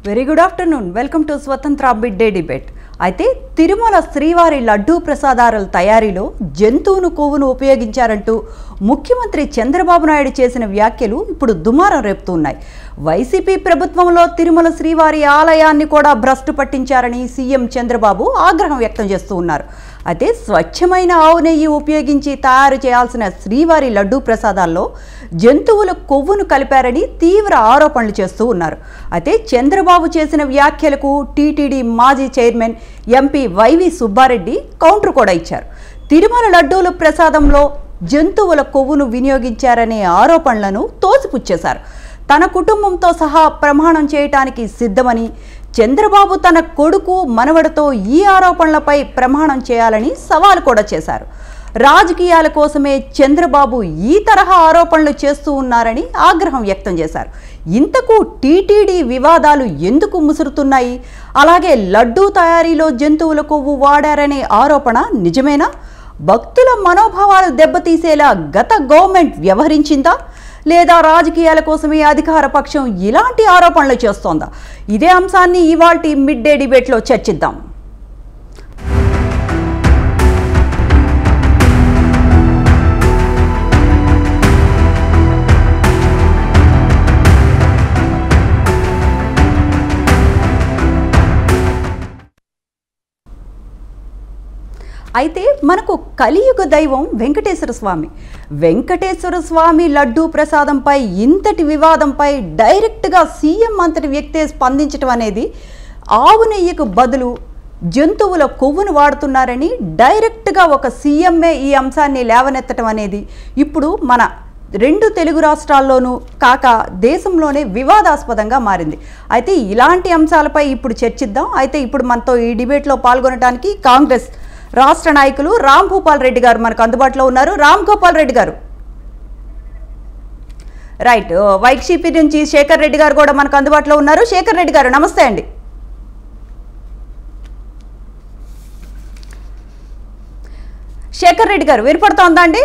Very good afternoon. Welcome to స్వతంత్ర mid day debate. అయితే తిరుమల శ్రీవారి లడ్డూ ప్రసాదాల తయారీలో జంతువును కొవ్వును ఉపయోగించారంటూ ముఖ్యమంత్రి చంద్రబాబు నాయుడు చేసిన వ్యాఖ్యలు ఇప్పుడు దుమారం రేపుతున్నాయి. వైసీపీ ప్రభుత్వంలో తిరుమల శ్రీవారి ఆలయాన్ని కూడా భ్రష్టు పట్టించారని సీఎం చంద్రబాబు ఆగ్రహం వ్యక్తం చేస్తూ ఉన్నారు. అయితే స్వచ్ఛమైన ఆవు నెయ్యి ఉపయోగించి తయారు చేయాల్సిన శ్రీవారి లడ్డూ ప్రసాదాల్లో జంతువుల కొవ్వును కలిపారని తీవ్ర ఆరోపణలు చేస్తూ ఉన్నారు. అయితే చంద్రబాబు చేసిన వ్యాఖ్యలకు టీటీడీ మాజీ chairman MP YV Subba Reddy counter కూడా ఇచ్చారు. తిరుమల లడ్డూల ప్రసాదంలో జంతువుల కొవ్వును వినియోగించారనే ఆరోపణలను తోసిపుచ్చేశారు. తన కుటుంబంతో సహా ప్రమాణం చేయటానికి సిద్ధమని, చంద్రబాబు తన కొడుకు మనవడితో ఈ ఆరోపణలపై ప్రమాణం చేయాలని సవాల్ కూడా చేశారు. రాజకీయాల కోసమే చంద్రబాబు ఈ తరహా ఆరోపణలు చేస్తూ ఉన్నారని ఆగ్రహం వ్యక్తం చేశారు. ఇంతకు టీటీడీ వివాదాలు ఎందుకు ముసురుతున్నాయి? అలాగే లడ్డూ తయారీలో జంతువుల కొవ్వు వాడారనే ఆరోపణ నిజమేనా? భక్తుల మనోభావాలు దెబ్బతీసేలా గత గవర్నమెంట్ వ్యవహరించిందా, లేదా రాజకీయాల కోసమే అధికార పక్షం ఇలాంటి ఆరోపణలు చేస్తోందా? ఇదే అంశాన్ని ఇవాల్టి మిడ్ డే డిబేట్లో చర్చిద్దాం. అయితే మనకు కలియుగ దైవం వెంకటేశ్వర స్వామి. వెంకటేశ్వర స్వామి లడ్డూ ప్రసాదంపై ఇంతటి వివాదంపై డైరెక్ట్గా సీఎం అంతటి వ్యక్తే స్పందించడం అనేది, ఆవు నెయ్యికి బదులు జంతువుల కొవ్వును వాడుతున్నారని డైరెక్ట్గా ఒక సీఎంఏ ఈ అంశాన్ని లేవనెత్తడం అనేది ఇప్పుడు మన రెండు తెలుగు రాష్ట్రాల్లోనూ కాక దేశంలోనే వివాదాస్పదంగా మారింది. అయితే ఇలాంటి అంశాలపై ఇప్పుడు చర్చిద్దాం. అయితే ఇప్పుడు మనతో ఈ డిబేట్లో పాల్గొనడానికి కాంగ్రెస్ రాష్ట్ర నాయకులు రామ్ భూపాల్ రెడ్డి గారు మనకు అందుబాటులో ఉన్నారు. రామ్ గోపాల్ రెడ్డి గారు, రైట్. వైసీపీ నుంచి శేఖర్ రెడ్డి గారు కూడా మనకు అందుబాటులో ఉన్నారు. శేఖర్ రెడ్డి గారు నమస్తే అండి. శేఖర్ రెడ్డి గారు వినపడుతోందా అండి?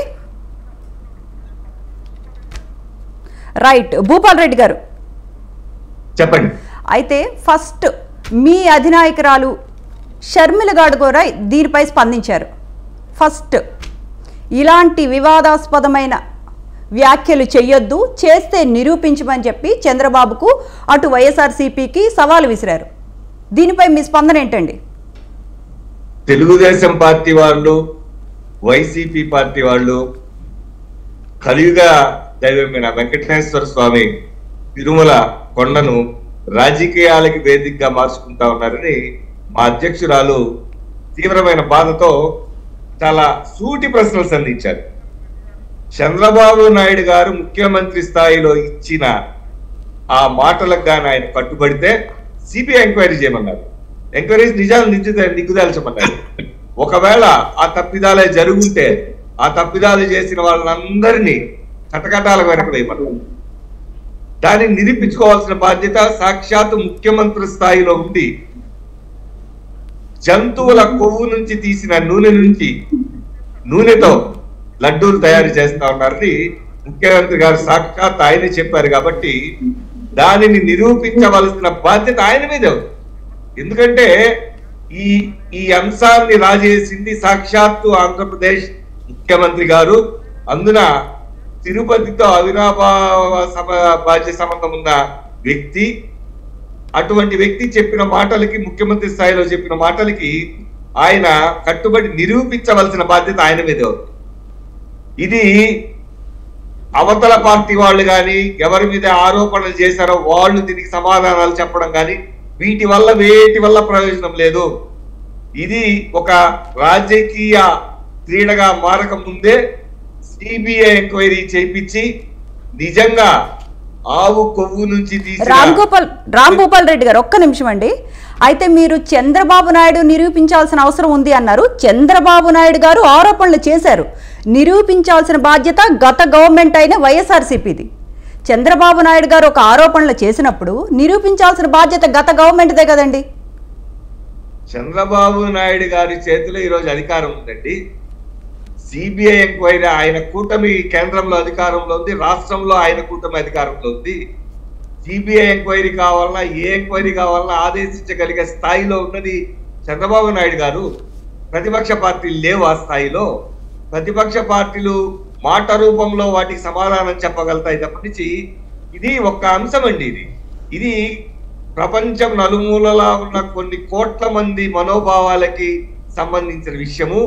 రైట్. భూపాల్ రెడ్డి గారు చెప్పండి. అయితే ఫస్ట్ మీ అధినాయకురాలు షర్మిల గారు కూడా దీనిపై స్పందించారు. ఫస్ట్ ఇలాంటి వివాదాస్పదమైన వ్యాఖ్యలు చేయొద్దు, చేస్తే నిరూపించమని చెప్పి చంద్రబాబుకు అటు వైఎస్ఆర్సీపీకి సవాల్ విసిరారు. దీనిపై మీ స్పందన ఏంటండి? తెలుగుదేశం పార్టీ వాళ్ళు, వైసీపీ పార్టీ వాళ్ళు కలియుగ దైవమైన వెంకటేశ్వర స్వామి తిరుమల కొండను రాజకీయాలకి వేదికగా మార్చుకుంటా ఉన్నారని మా అధ్యక్షురాలు తీవ్రమైన బాధతో చాలా సూటి ప్రశ్నలు సంధించారు. చంద్రబాబు నాయుడు గారు ముఖ్యమంత్రి స్థాయిలో ఇచ్చిన ఆ మాటలకు గాని ఆయన కట్టుబడితే సిబిఐ ఎంక్వైరీ చేయమన్నారు. ఎంక్వైరీ నిజాలు నిగ్గుదాల్చమన్నారు. ఒకవేళ ఆ తప్పిదాలే జరుగుంటే ఆ తప్పిదాలు చేసిన వాళ్ళందరినీ కటకటాల వెనక వేయమన్నారు. దాన్ని నిరూపించుకోవాల్సిన బాధ్యత సాక్షాత్తు ముఖ్యమంత్రి స్థాయిలో ఉండి జంతువుల కొవ్వు నుంచి తీసిన నూనెతో లడ్డూలు తయారు చేస్తా ఉన్నారని ముఖ్యమంత్రి గారు సాక్షాత్ ఆయనే చెప్పారు. కాబట్టి దానిని నిరూపించవలసిన బాధ్యత ఆయన మీదే ఉంది. ఎందుకంటే ఈ అంశాన్ని రాజేసింది సాక్షాత్తు ఆంధ్రప్రదేశ్ ముఖ్యమంత్రి గారు. అందున తిరుపతితో బాధ్య సంబంధం ఉన్న వ్యక్తి. అటువంటి వ్యక్తి చెప్పిన మాటలకి, ముఖ్యమంత్రి స్థాయిలో చెప్పిన మాటలకి ఆయన కట్టుబడి నిరూపించవలసిన బాధ్యత ఆయన మీదే ఉంది. ఇది అవతల పార్టీ వాళ్ళు కానీ ఎవరి మీద ఆరోపణలు చేశారో వాళ్ళు దీనికి సమాధానాలు చెప్పడం కానీ వేటి వల్ల ప్రయోజనం లేదు. ఇది ఒక రాజకీయ క్రీడగా మారక ముందే సిబిఐ ఎంక్వైరీ చేయించి నిజంగా ఆవు కొవ్వు నుంచి రామ్ గోపాల్ రెడ్డి గారు ఒక్క నిమిషం అండి. అయితే మీరు చంద్రబాబు నాయుడు నిరూపించాల్సిన అవసరం ఉంది అన్నారు. చంద్రబాబు నాయుడు గారు ఆరోపణలు చేశారు. నిరూపించాల్సిన బాధ్యత గత గవర్నమెంట్ అయిన వైఎస్ఆర్సీపీది. చంద్రబాబు నాయుడు గారు ఒక ఆరోపణలు చేసినప్పుడు నిరూపించాల్సిన బాధ్యత గత గవర్నమెంట్దే కదండి. చంద్రబాబు నాయుడు గారి చేతిలో ఈరోజు అధికారం ఉందండి. సిబిఐ ఎంక్వైరీ ఆయన కూటమి కేంద్రంలో అధికారంలో ఉంది, రాష్ట్రంలో ఆయన కూటమి అధికారంలో ఉంది. సిబిఐ ఎంక్వైరీ కావాలన్నా ఏ ఎంక్వైరీ కావాలన్నా ఆదేశించగలిగే స్థాయిలో ఉన్నది చంద్రబాబు నాయుడు గారు. ప్రతిపక్ష పార్టీలు లేవు ఆ స్థాయిలో. ప్రతిపక్ష పార్టీలు మాట రూపంలో వాటికి సమాధానం చెప్పగలుగుతాయి తప్పనిచ్చి ఇది ఒక్క అంశం అండి. ఇది ప్రపంచం నలుమూలలా ఉన్న కొన్ని కోట్ల మంది మనోభావాలకి సంబంధించిన విషయము,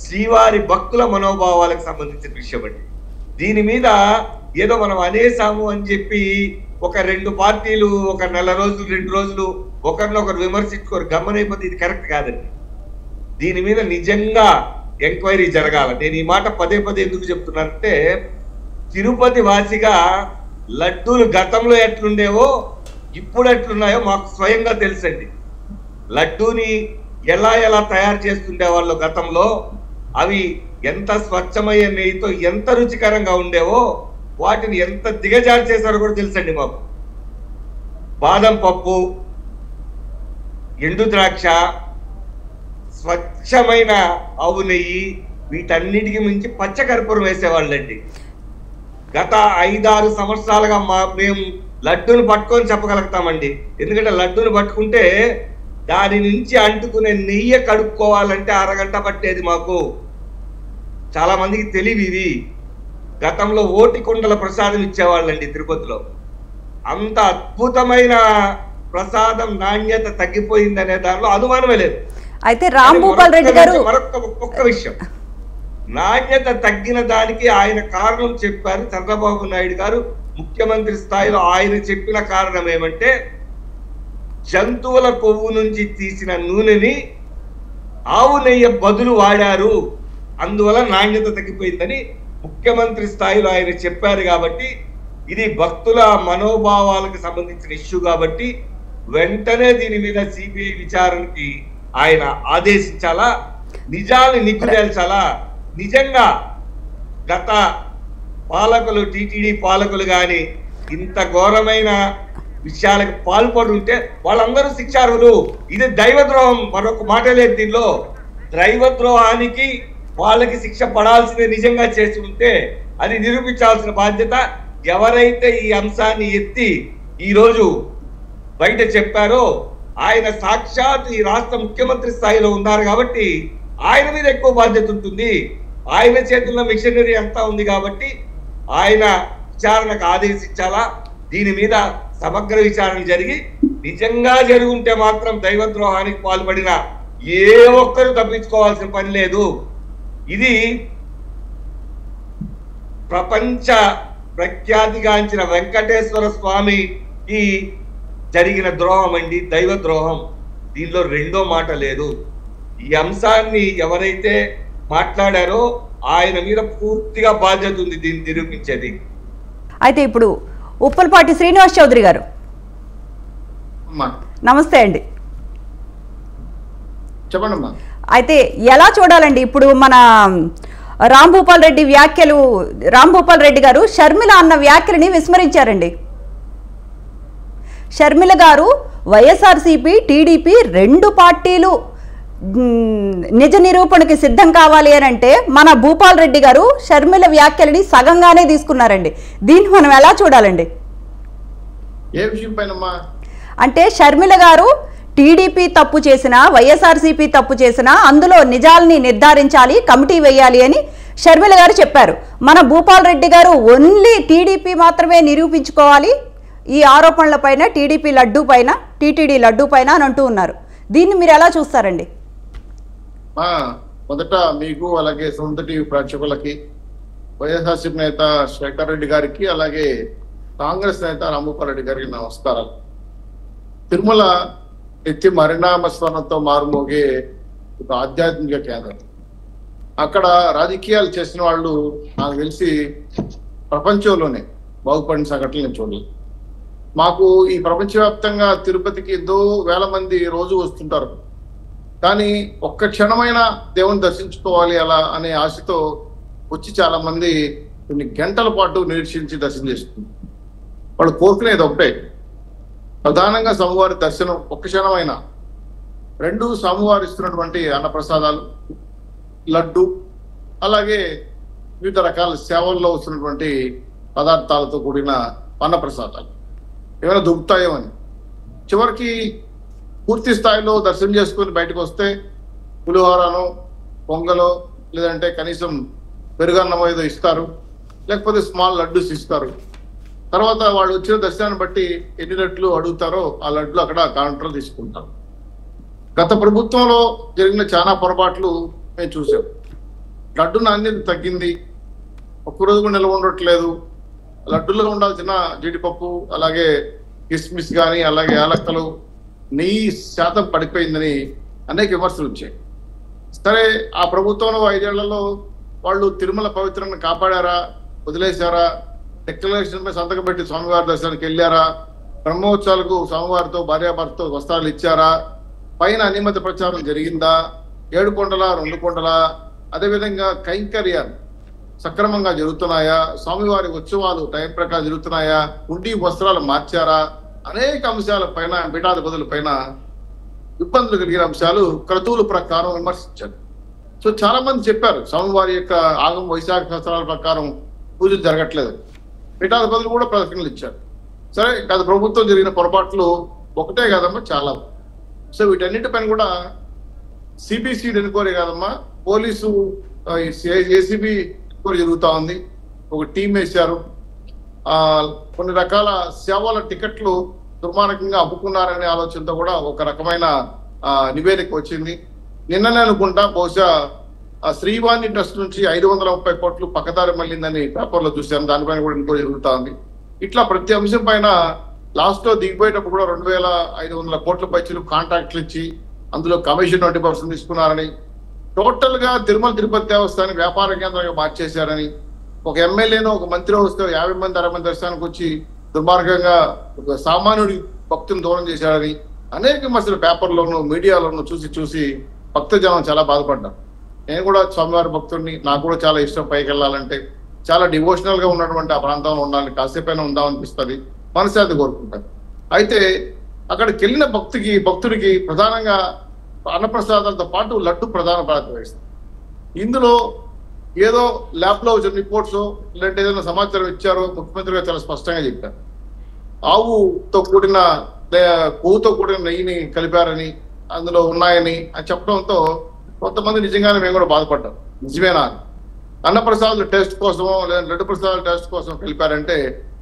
శ్రీవారి భక్తుల మనోభావాలకు సంబంధించిన విషయం అండి. దీని మీద ఏదో మనం అనేసాము అని చెప్పి ఒక రెండు పార్టీలు ఒక నెల రోజులు 2 రోజులు ఒకరినొకరు విమర్శించుకోరు గమ్మనైపోతే ఇది కరెక్ట్ కాదండి. దీని మీద నిజంగా ఎంక్వైరీ జరగాల. నేను ఈ మాట పదే ఎందుకు చెప్తున్నానంటే, తిరుపతి వాసిగా లడ్డూలు గతంలో ఎట్లుండేవో ఇప్పుడు ఎట్లున్నాయో మాకు స్వయంగా తెలుసండి. లడ్డూని ఎలా తయారు చేస్తుండే వాళ్ళు గతంలో, అవి ఎంత స్వచ్ఛమైన నెయ్యితో ఎంత రుచికరంగా ఉండేవో వాటిని ఎంత దిగజారు చేశారో కూడా తెలుసండి మాకు. బాదం పప్పు, ఎండు ద్రాక్ష, స్వచ్ఛమైన ఆవు నెయ్యి, వీటన్నిటికి మించి పచ్చకర్పూరం వేసేవాళ్ళండి. గత 5-6 సంవత్సరాలుగా మేము లడ్డూను పట్టుకొని చెప్పగలుగుతామండి. ఎందుకంటే లడ్డూను పట్టుకుంటే దాని నుంచి అంటుకునే నెయ్యి కడుక్కోవాలంటే అరగంట పట్టేది మాకు. చాలా మందికి తెలివి ఇది. గతంలో ఓటి కుండల ప్రసాదం ఇచ్చేవాళ్ళండి తిరుపతిలో. అంత అద్భుతమైన ప్రసాదం నాణ్యత తగ్గిపోయిందనే దానిలో అనుమానమే లేదు. అయితే రాంభూపాల్ రెడ్డి గారు ఒక్క విషయం, నాణ్యత తగ్గిన దానికి ఆయన కారణం చెప్పారు చంద్రబాబు నాయుడు గారు. ముఖ్యమంత్రి స్థాయిలో ఆయన చెప్పిన కారణం ఏమంటే, జంతువుల కొవ్వు నుంచి తీసిన నూనెని ఆవు నెయ్యి బదులు వాడారు, అందువల్ల నాణ్యత తగ్గిపోయిందని ముఖ్యమంత్రి స్థాయిలో ఆయన చెప్పారు. కాబట్టి ఇది భక్తుల మనోభావాలకు సంబంధించిన ఇష్యూ కాబట్టి వెంటనే దీని మీద సిబిఐ విచారణకి ఆయన ఆదేశించాలా, నిజాన్ని నిగ్గుదేల్చాలా. నిజంగా గత పాలకులు, టీటీడీ పాలకులు కానీ ఇంత ఘోరమైన విషయాలకు పాల్పడి ఉంటే వాళ్ళందరూ శిక్షార్హులు. ఇది దైవద్రోహం, మరొక మాట లేదు దీనిలో. దైవద్రోహానికి వాళ్ళకి శిక్ష పడాల్సిందే. నిజంగా చేసి ఉంటే అది నిరూపించాల్సిన బాధ్యత ఎవరైతే ఈ అంశాన్ని ఎత్తి ఈరోజు బయట చెప్పారో ఆయన సాక్షాత్ ఈ రాష్ట్ర ముఖ్యమంత్రి స్థాయిలో ఉన్నారు కాబట్టి ఆయన మీద ఎక్కువ బాధ్యత ఉంటుంది. ఆయన చేతుల్లో మిషనరీ అంతా ఉంది కాబట్టి ఆయన విచారణకు ఆదేశించాలా. దీని మీద సమగ్ర విచారణ జరిగి నిజంగా జరుగుంటే మాత్రం దైవద్రోహానికి పాల్పడిన ఏ ఒక్కరు తప్పించుకోవాల్సిన పని లేదు. ఇది ప్రపంచ ప్రఖ్యాతిగాంచిన వెంకటేశ్వర స్వామికి జరిగిన ద్రోహం అండి, దైవద్రోహం. దీనిలో రెండో మాట లేదు. ఈ అంశాన్ని ఎవరైతే మాట్లాడారో ఆయన మీద పూర్తిగా బాధ్యత ఉంది దీన్ని నిరూపించేది. అయితే ఇప్పుడు ఉప్పలపాటి శ్రీనివాస్ చౌదరి గారు, నమస్తే అండి. చెప్పండి. అయితే ఎలా చూడాలండి ఇప్పుడు మన రాంభూపాల్ రెడ్డి గారు షర్మిల అన్న వ్యాఖ్యలని విస్మరించారండి. షర్మిల గారు వైఎస్ఆర్సీపీ, టీడీపీ 2 పార్టీలు నిజ నిరూపణకి సిద్ధం కావాలి అని అంటే మన భూపాల్ రెడ్డి గారు షర్మిల వ్యాఖ్యలని సగంగానే తీసుకున్నారండి. దీన్ని మనం ఎలా చూడాలండి? ఏ విషయం పైనమ్మా? అంటే షర్మిల గారు టీడీపీ తప్పు చేసినా, వైఎస్ఆర్సీపీ తప్పు చేసినా అందులో నిజాల్ని నిర్ధారించాలి, కమిటీ వేయాలి అని షర్మిల గారు చెప్పారు. మన భూపాల్ రెడ్డి గారు ఓన్లీ టీడీపీ మాత్రమే నిరూపించుకోవాలి ఈ ఆరోపణల పైన, టీడీపీ లడ్డూ పైన, టీటీడీ లడ్డూ పైన అని అంటూ ఉన్నారు. దీన్ని మీరు ఎలా చూస్తారండి? మొదట మీకు అలాగే సొంత టీవీ ప్రేక్షకులకి, వైఎస్ఆర్సీపీ నేత శేఖర్ రెడ్డి గారికి, అలాగే కాంగ్రెస్ నేత రాంభూపాల్ రెడ్డి గారికి నమస్కారాలు. తిరుమల నిత్య పరిణామస్మరణతో మారుమోగే ఒక ఆధ్యాత్మిక కేంద్రం. అక్కడ రాజకీయాలు చేసిన వాళ్ళు నాకు తెలిసి ప్రపంచంలోనే బాగుపడిన సంఘటనలు నేను చూడలేదు. మాకు ఈ ప్రపంచవ్యాప్తంగా తిరుపతికి ఎంతో వేల మంది రోజు వస్తుంటారు. కానీ ఒక్క క్షణమైన దేవుని దర్శించుకోవాలి అలా అనే ఆశతో వచ్చి చాలా మంది కొన్ని గంటల పాటు నిరీక్షించి దర్శనం చేస్తుంది. వాళ్ళు కోరుకునేది ఒకటే, ప్రధానంగా స్వామివారి దర్శనం ఒక్క క్షణమైనా. 2 స్వామివారు ఇస్తున్నటువంటి అన్నప్రసాదాలు, లడ్డు, అలాగే వివిధ రకాల సేవల్లో వస్తున్నటువంటి పదార్థాలతో కూడిన అన్నప్రసాదాలు. ఏమైనా దొరుకుతాయో అని. చివరికి పూర్తి స్థాయిలో దర్శనం చేసుకుని బయటకు వస్తే పులిహోరనో పొంగలో లేదంటే కనీసం పెరుగన్నం ఏదో ఇస్తారు, లేకపోతే స్మాల్ లడ్డూస్ ఇస్తారు. తర్వాత వాళ్ళు వచ్చిన దర్శనాన్ని బట్టి ఎన్ని లడ్లు అడుగుతారో ఆ లడ్లు అక్కడ కౌంటర్లో తీసుకుంటారు. గత ప్రభుత్వంలో జరిగిన చాలా పొరపాట్లు మేము చూసాం. లడ్డు నాణ్యత తగ్గింది, ఒక్కరోజు కూడా నిల్వ ఉండట్లేదు. లడ్డులో ఉండాల్సిన జీడిపప్పు అలాగే కిస్మిస్ కానీ అలాగే యాలక్కలు నెయ్యి శాతం పడిపోయిందని అనేక విమర్శలు వచ్చాయి. సరే, ఆ ప్రభుత్వంలో 5 ఏళ్లలో వాళ్ళు తిరుమల పవిత్రాన్ని కాపాడారా, వదిలేశారా? డిక్లరేషన్ పై సంతకం పెట్టి స్వామివారి దర్శనానికి వెళ్ళారా? బ్రహ్మోత్సవాలకు స్వామివారితో భార్యాభర్తతో వస్త్రాలు ఇచ్చారా? పైన అనియమిత ప్రచారం జరిగిందా? 7 కొండల 2 కొండల అదేవిధంగా కైంకర్యాలు సక్రమంగా జరుగుతున్నాయా? స్వామివారి ఉత్సవాలు టైం ప్రకారం జరుగుతున్నాయా? ఉండి వస్త్రాలు మార్చారా? అనేక అంశాల పైన పీఠాధిపతుల పైన ఇబ్బందులు కలిగిన అంశాలు క్రతువుల ప్రకారం విమర్శించారు. సో చాలా మంది చెప్పారు స్వామివారి యొక్క ఆగమ వైశాఖ శాస్త్రాల ప్రకారం పూజలు జరగట్లేదు. పీఠాధిపతులు కూడా ప్రదర్శనలు ఇచ్చారు. సరే, గత ప్రభుత్వం జరిగిన పొరపాట్లు ఒకటే కాదమ్మా, చాలా. సో వీటన్నిటిపైన కూడా సిబిసిడి ఎన్క్వైరీ కాదమ్మా, పోలీసు ఏసీబీ ఎన్క్వైరీ జరుగుతూ ఉంది. ఒక టీం వేశారు. కొన్ని రకాల సేవల టికెట్లు దుర్మార్గంగా అమ్ముకున్నారనే ఆలోచనతో కూడా ఒక రకమైన నివేదిక వచ్చింది. నిన్ననే అనుకుంటా బహుశా శ్రీవాణి ట్రస్ట్ నుంచి 530 కోట్లు పక్కదారి మళ్ళిందని పేపర్లో చూశాను. దానిపైన కూడా ఎంక్వైరీ జరుగుతా ఉంది. ఇట్లా ప్రతి అంశం పైన లాస్ట్ లో దిగిపోయేటప్పుడు కూడా 2500 కోట్ల పైచలు కాంట్రాక్ట్లు ఇచ్చి అందులో కమిషన్ 20% తీసుకున్నారని, టోటల్ గా తిరుమల తిరుపతి దేవస్థానం వ్యాపార కేంద్రంగా మార్చేశారని, ఒక ఎమ్మెల్యేను ఒక మంత్రి వస్తే 50 మంది 60 మంది దర్శనానికి వచ్చి దుర్మార్గంగా ఒక సామాన్యుడి భక్తుని దూరం చేశారని అనేక విమర్శలు పేపర్లోను మీడియాలోను చూసి భక్తజనం చాలా బాధపడ్డారు. నేను కూడా స్వామివారి భక్తుడిని, నాకు కూడా చాలా ఇష్టం పైకి వెళ్ళాలంటే. చాలా డివోషనల్ గా ఉన్నటువంటి ఆ ప్రాంతంలో ఉండాలని, కాసేపైనా ఉందామనిపిస్తుంది, మనశ్శాంతి కోరుకుంటారు. అయితే అక్కడికి వెళ్ళిన భక్తుడికి ప్రధానంగా అన్నప్రసాదాలతో పాటు లడ్డు ప్రధాన ప్రాధాన్యత వహిస్తారు. ఇందులో ఏదో ల్యాబ్ లో వచ్చిన రిపోర్ట్స్ లేదంటే ఏదైనా సమాచారం ఇచ్చారో ముఖ్యమంత్రి గారు చాలా స్పష్టంగా చెప్పారు. ఆవుతో కూడిన కొవ్వుతో కూడిన నెయ్యిని కలిపారని, అందులో ఉన్నాయని అని చెప్పడంతో కొంతమంది నిజంగానే మేము కూడా బాధపడ్డాం. నిజమేనా? అన్నప్రసాదాల టెస్ట్ కోసమో లేదా లడ్డు ప్రసాదాల టెస్ట్ కోసం కలిపారంటే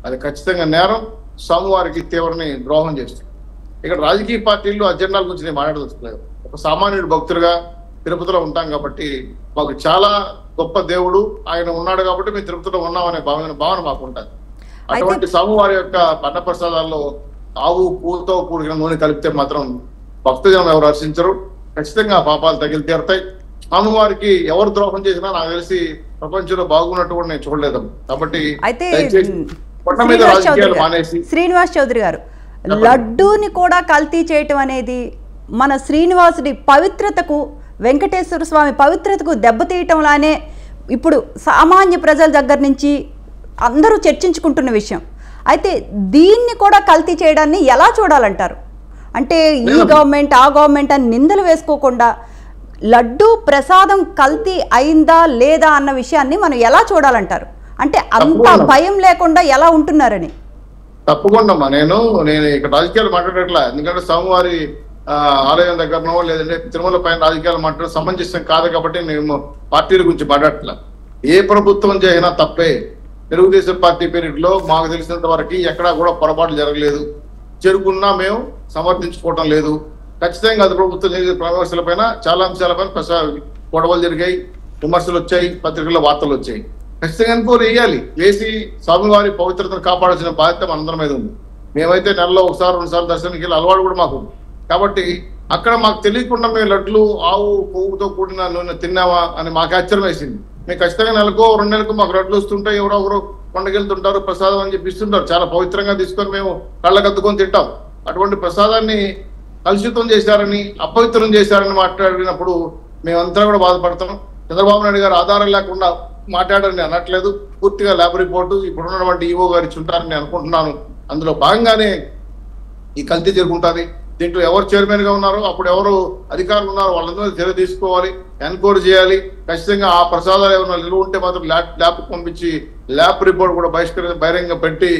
అది ఖచ్చితంగా నేరం, స్వామివారికి తీవ్రని ద్రోహం చేస్తుంది. ఇక్కడ రాజకీయ పార్టీలు అజెండాల గురించి నేను మాట్లాడదలుచుకోలేదు. ఒక సామాన్యుడు భక్తులుగా తిరుపతిలో ఉంటాం కాబట్టి మాకు చాలా గొప్ప దేవుడు ఆయన ఉన్నాడు కాబట్టి మేము తిరుపతిలో ఉన్నామనే భావన మాకు ఉంటుంది. అటువంటి స్వామివారి యొక్క అన్నప్రసాదాల్లో ఆవు పూతో కూడిన నూనె కలిపితే మాత్రం భక్తజనం ఎవరు హర్షించరు. ఖచ్చితంగా పాపాలు తగిలి తీరుతాయి. స్వామివారికి ఎవరు ద్రోహం చేసినా నాకు తెలిసి ప్రపంచంలో బాగున్నట్టు కూడా నేను చూడలేదు. కాబట్టి శ్రీనివాస్ చౌదరి గారు, లడ్డూని కూడా కల్తీ చేయటం అనేది మన శ్రీనివాసుడి పవిత్రతకు, వెంకటేశ్వర స్వామి పవిత్రతకు దెబ్బతీయటంలానే ఇప్పుడు సామాన్య ప్రజల దగ్గర నుంచి అందరూ చర్చించుకుంటున్న విషయం. అయితే దీన్ని కూడా కల్తీ చేయడాన్ని ఎలా చూడాలంటారు? అంటే ఈ గవర్నమెంట్ ఆ గవర్నమెంట్ అని నిందలు వేసుకోకుండా లడ్డు ప్రసాదం కల్తీ అయిందా లేదా అన్న విషయాన్ని మనం ఎలా చూడాలంటారు? అంటే అంత భయం లేకుండా ఎలా ఉంటున్నారని. తప్పకుండా నేను ఇక్కడ రాజకీయాలు మాట్లాడట్లా. ఎందుకంటే స్వామివారి ఆలయం దగ్గరనో లేదంటే తిరుమల పైన రాజకీయాలు మాట్లాడడం సమంజసం కాదు కాబట్టి నేను పార్టీల గురించి మాట్లాడట్లా. ఏ ప్రభుత్వం చేసినా తప్పే. తెలుగుదేశం పార్టీ పీరియడ్ లో మాకు తెలిసినంత వరకు ఎక్కడా కూడా పొరపాట్లు జరగలేదు. జరుగున్నా మేము సమర్థించుకోవటం లేదు. ఖచ్చితంగా అది ప్రభుత్వం విమర్శల పైన చాలా అంశాలపైన గొడవలు జరిగాయి, విమర్శలు వచ్చాయి, పత్రికల్లో వార్తలు వచ్చాయి. ఖచ్చితంగా ఎంక్వైరీ వేయాలి. వేసి స్వామివారి పవిత్రతను కాపాడాల్సిన బాధ్యత మనందరం మీద ఉంది. మేమైతే నెలలో 1-2 సార్లు దర్శనానికి వెళ్ళి అలవాటు కూడా మాకు ఉంది. కాబట్టి అక్కడ మాకు తెలియకుండా మేము లడ్లు ఆవు పువ్వుతో కూడిన నూనె తిన్నావా అని మాకు ఆశ్చర్యం వేసింది. మేము ఖచ్చితంగా నెలకో 2 నెలలకు మాకు లడ్లు వస్తుంటాయి, ఎవరో ఒకరు కొండకెళ్తుంటారు, ప్రసాదం అని చెప్పి ఇస్తుంటారు. చాలా పవిత్రంగా తీసుకొని మేము కళ్ళకద్దుకొని తింటాం. అటువంటి ప్రసాదాన్ని కలుషితం చేశారని, అపవిత్రం చేశారని మాట్లాడినప్పుడు మేమంతా కూడా బాధపడతాం. చంద్రబాబు నాయుడు గారు ఆధారం లేకుండా మాట్లాడారని అనట్లేదు. పూర్తిగా ల్యాబ్ రిపోర్టు ఇప్పుడున్నటువంటి ఈవో గారు ఇచ్చి ఉంటారని నేను అనుకుంటున్నాను. అందులో భాగంగానే ఈ కల్తీ జరుగుతుంది. దీంట్లో ఎవరు చైర్మన్ గా ఉన్నారో, అప్పుడు ఎవరు అధికారులు ఉన్నారో వాళ్ళందరూ చర్య తీసుకోవాలి, ఎన్క్వైరీ చేయాలి. ఖచ్చితంగా ఆ ప్రసాదాలు ఏమైనా నిలువ ఉంటే మాత్రం ల్యాబ్ పంపించి ల్యాబ్ రిపోర్ట్ కూడా బహిరంగ పెట్టి